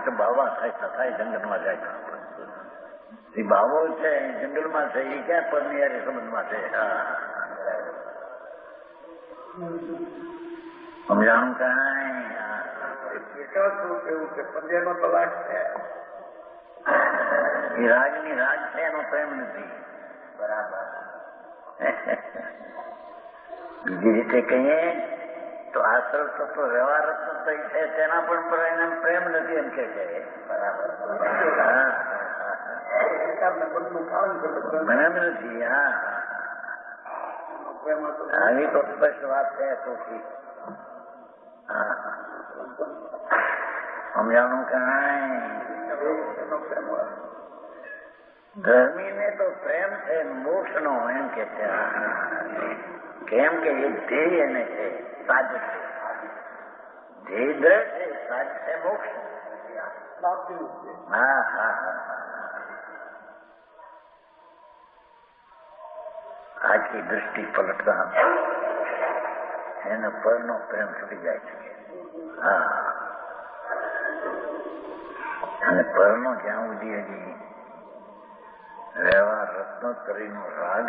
તો બાવા થાય જંગલમાં જાય. એ બાવો છે જંગલમાં છે, એ ક્યાં પરનિયારી સંબંધમાં છે? સમજાણું કાંઈ? એવું છે પંજાનો તલાક છે, એ રાજની રાજ છે, એનો પ્રેમ નથી. બરાબર. બીજી રીતે કહીએ તો આશ્રવ તત્વ વ્યવહાર તત્વ છે તેના પણ એને પ્રેમ નથી એમ કે છે. બરાબર. પ્રેમ નથી. આવી તો સ્પષ્ટ વાત છે. તો સમજાણું કાંઈ? ધર્મીને તો પ્રેમ છે મોક્ષ નો એમ કે છે. કેમ કે એ ધ્યેય એને છે, સાજ છે, ધ્યેય દ્રઢ છે, સાજ છે મોક્ષ. આખી દૃષ્ટિ પલટતા એને પરનો પ્રેમ છૂટી જાય છે. અને પરનો જ્યાં સુધી હજી વ્યવહાર રત્નોત્તરીનો રાગ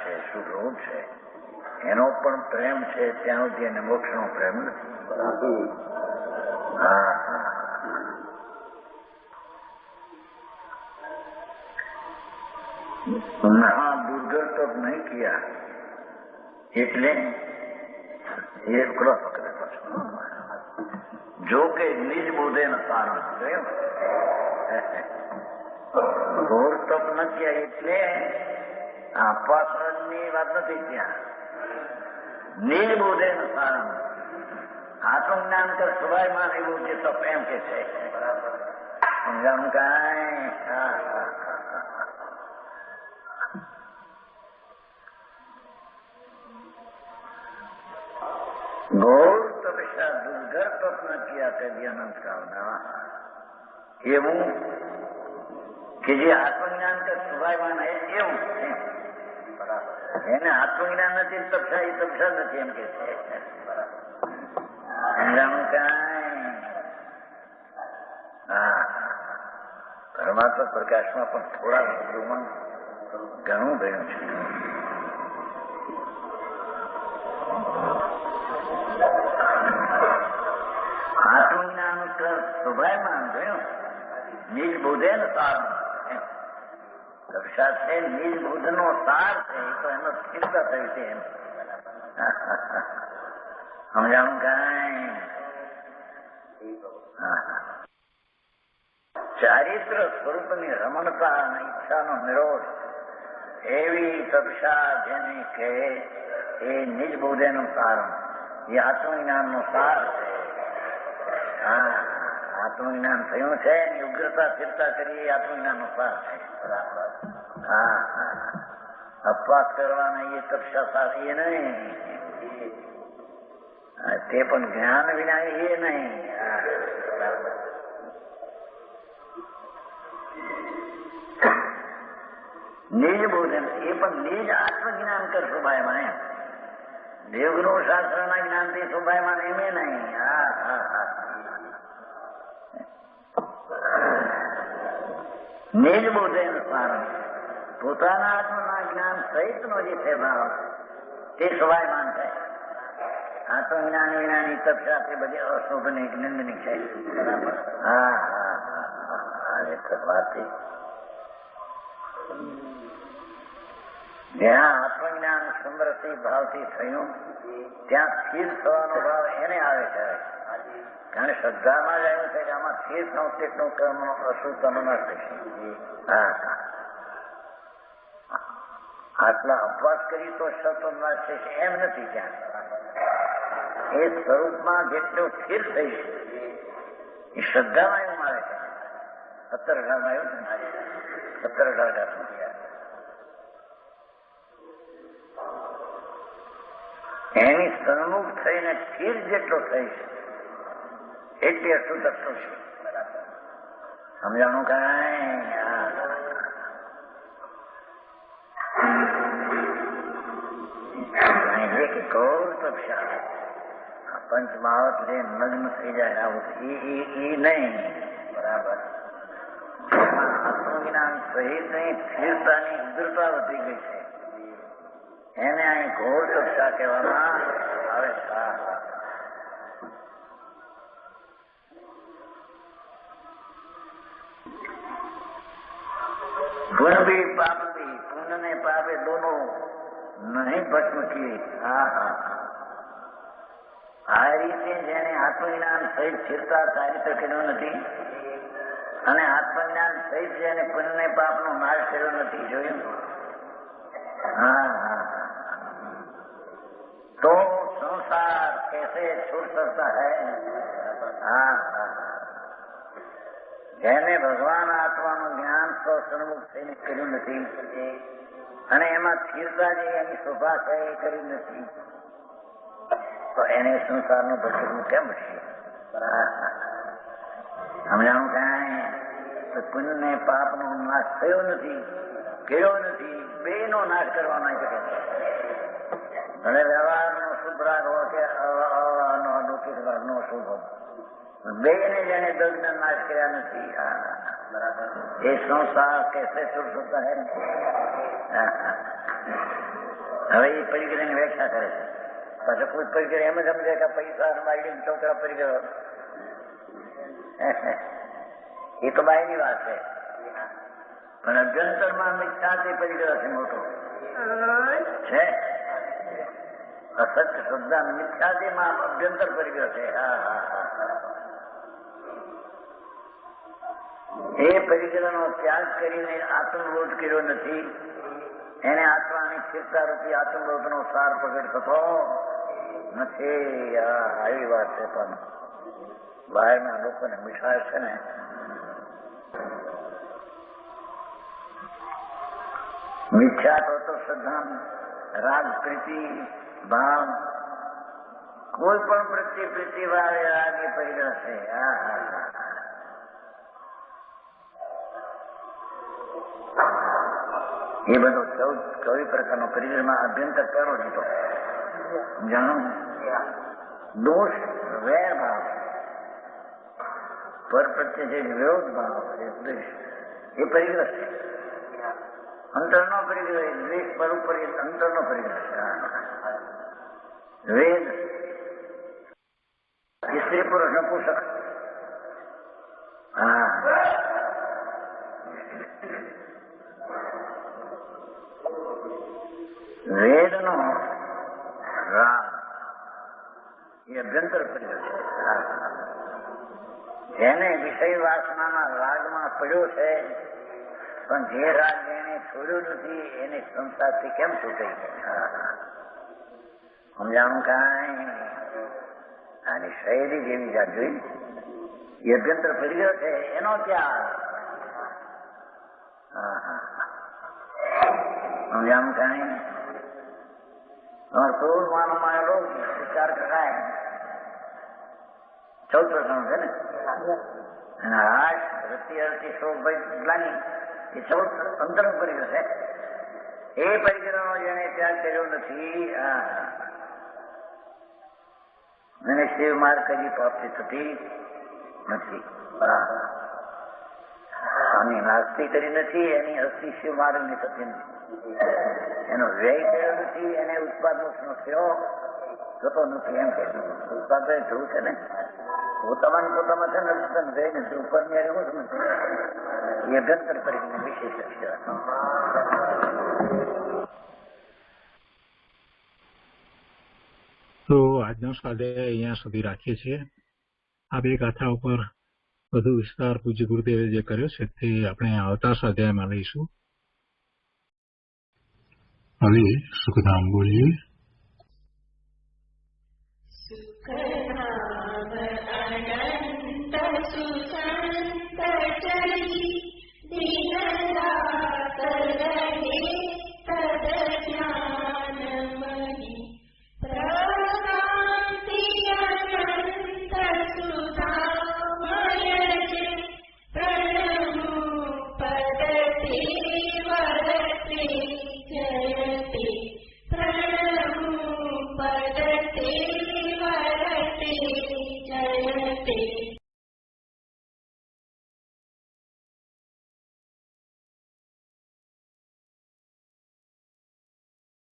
છે, શુભ રૂપ છે, એનો પણ પ્રેમ છે, ત્યાં સુધી એને મોક્ષનો પ્રેમ નથી. હા હા, દુર્ગર તો નહીં કિયા એટલે એ ક્રોસ કરે પાછો. જો કે નિજ બોધે ન સારું ઘોર તપ ન ક્યા એટલે અપાસની વાત નથી ત્યાં. નિજ બોધે ન સારું આત્મજ્ઞાન કર સ્વભાવમાં એવું જે તપ એમ કે છે. સમજાણું કાંઈ? હા હા, ઘોર તપસ્યા દુર્ઘર તપ ન કિયા કદી અનંત કાળના. એવું કે જે આત્મજ્ઞાન કે સ્વભાવમાં એવું એને આત્મજ્ઞાન નથી તપસ્યા, એ તપસ્યા નથી એમ કે છે. સમજાણું કાંઈ? હા, પરમાત્મા પ્રકાશમાં પણ થોડા શબ્દોમાં ઘણું ગયું છે. આત્મજ્ઞાન સ્વભાવમાં ગયું નિજ બોધે ન સાર. કક્ષા છે નિજ બોધ નો સાર છે, એ તો એનો સ્થિરતા થઈ છે એમ. સમજાણું કાંઈ? ચારિત્ર સ્વરૂપની રમણતા અને ઈચ્છાનો નિરોધ એવી કક્ષા જેને કહે એ નિજ બોધેનું સારણ, એ આત્મજ્ઞાનનો સાર છે. હા, આત્મજ્ઞાન થયું છે, એની ઉગ્રતા સ્થિરતા કરી એ આત્મજ્ઞાનનો સાર છે. હા હા, અપવાસ કરવાના એ કક્ષા સાર એ નહીં, તે પણ જ્ઞાન વિના એ નહીં. નિજ બોધન એ પણ નિજ આત્મજ્ઞાન કર સ્વભાવમાં એમ. દેવગુરુ શાસ્ત્રના જ્ઞાનથી સ્વભાવમાં એમે નહીં. હા હા હા, નિજ બોધેન સારણ પોતાના આત્મના જ્ઞાન સહિતનો જે છે ભાવ તે સ્વભાવમાન છે. આત્મજ્ઞાન વિનાની તપસ્યા તે બધી અશોભની નિંદની છે. હા હા હા, એ થવાથી જ્યાં આત્મજ્ઞાન સમૃદ્ધિ ભાવથી થયું ત્યાં સ્થિર થવાનો ભાવ એને આવે છે. કારણ શ્રદ્ધામાં જ આવ્યું છે કે આમાં સ્થિર થવું તેટલું કર્મ અશુદ્ધનો ન થશે. હા, આટલા અપવાસ કરી તો સતો નાશ થશે એમ નથી. ત્યાં એ સ્વરૂપમાં જેટલું સ્થિર થઈ એ શ્રદ્ધામાં એવું મારે છે. 17 આવ્યું છે ને, 17 એની સન્મુખ થઈને સ્થિર જેટલો થઈ છે એટલી અશુદ્ધ છે. સમજાણું કાંઈ? કે કૌર તપસ્યા પંચમાવત જે નગ્ન થઈ જાય આવું એ નહીં. બરાબર, આત્મજ્ઞાન સહિતની સ્થિરતાની ઉગ્રતા વધી ગઈ છે, એને અહીં ઘોર તપસ્યા કહેવામાં આવે છે. પુण्य भी पाप भी, पुण्य ने पापे दोनों नहीं भस्म किए. હા હા, આ રીતે જેને આત્મજ્ઞાન સહિત સ્થિરતા ચારિત્ર કર્યું નથી અને આત્મજ્ઞાન સહિત જેને પુણ્ય પાપનો નાશ કર્યો નથી, જોયું? હા હા, તો સંસાર कैसे छूट सकता है? હા હા, જેને ભગવાન આત્માનું જ્ઞાન સન્મુખ થઈને કર્યું નથી અને એમાં સ્થિરતા જે એની શોભા છે એ કરી નથી, તો એને સંસારનું ભટકવું કેમ છે? સમજાણું કાંઈ? તો પુણ્ય ને પાપનો નાશ થયો નથી, કર્યો નથી, બેનો નાશ કરવાનો શકે. ભલે વ્યવહારનો શુભ રાગ હોય કે અલૌકિક રાગનો શુભ, બેને જેને દર્દને નાશ કર્યા નથી. એ સંસાર કેસે સુર સુતા હે. હવે એ પરિગ્રહની વ્યાખ્યા કરે છે. પાછો કોઈ પરિગ્રહ એમ જ સમજે કે પૈસા મારી છોકરા પરિગ્રહ, એ તો બહારની વાત છે. પણ અભ્યંતરમાં મિથ્યાથી પરિગ્રહ છે મોટો છે. અસત્ય શ્રદ્ધા મિથ્યાદીમાં અભ્યંતર પરિગ્રહ છે. એ પરિગ્રહનો ત્યાગ કરીને આત્મબોધ કર્યો નથી. એને આત્માની સ્થિરતા રૂપી આત્મબોધનો સાર પ્રગટ થતો નથી. આવી વાત છે. પણ બહારના લોકોને મીઠાશ છે ને, મિથ્યા તો શ્રદ્ધા, રાગ, પ્રીતિ, ભાવ, કોઈ પણ પ્રત્યે પ્રીતિ વાળે રાગ એ પરિગ્રહ છે. એ બધો 14 પ્રકારનો પરિગ્રહમાં અભ્યંતર પહેલો લીધો. જાણો, દોષ, વેર ભાવ, પર પ્રત્યે જે વિરોધ ભાવ, એ પરિગ્રહ છે. અંતરનો પરિગ્રહ, દ્વેષ પર ઉપર એ અંતરનો પરિગ્રહ છે. વેદ સ્ત્રી પુરુષ નપુંસક, વેદનો રાગ એ અભ્યંતર પરિગ્રહ છે. જેને વિષય વાસનાના રાગમાં પડ્યો છે, પણ જે રાગ એને છોડ્યો નથી એને સંસારથી કેમ છૂટાઈ જાય? સમજાણું કાંઈ? આની શૈલી જેવી જાત જોઈ, એ અભ્યંતર પરિગ્રહ છે, એનો ત્યાગ. સમજાણું કાંઈ? ક્રોધ માનમાં એનો વિચાર કરાય 14 પ્રકારનો છે ને. અને હાશ, રતિ, અરતિ, શોક, ભય, ગ્લાની, એ 14 અંતરનો પરિગ્રહ છે. એ પરિગ્રહનો જેને ત્યાગ કર્યો નથી એને શિવ માર્ગ કદી પ્રાપ્તિ થતી નથી. આની નાસ્તી કરી નથી, એની અસ્થિ શિવ માર્ગની થતી નથી. એનો વ્યય કર્યો નથી, એને ઉત્પાદ મોક્ષનો થયો થતો નથી. એમ કે ઉત્પાદ જોવું છે ને, પોતામાં છે ને વ્યય નથી, ઉપરની એવું જ નથી. એ અભ્યંતર પરિગ્રહ વિશેષ છે. તો આજનો સ્વાધ્યાય અહીંયા સુધી રાખીએ છીએ. આ બે ગાથા ઉપર વધુ વિસ્તાર પૂજ્ય ગુરુદેવે જે કર્યો છે તે આપણે આવતા સ્વાધ્યાયમાં લઈશું. હવે સુખધામ બોલીએ.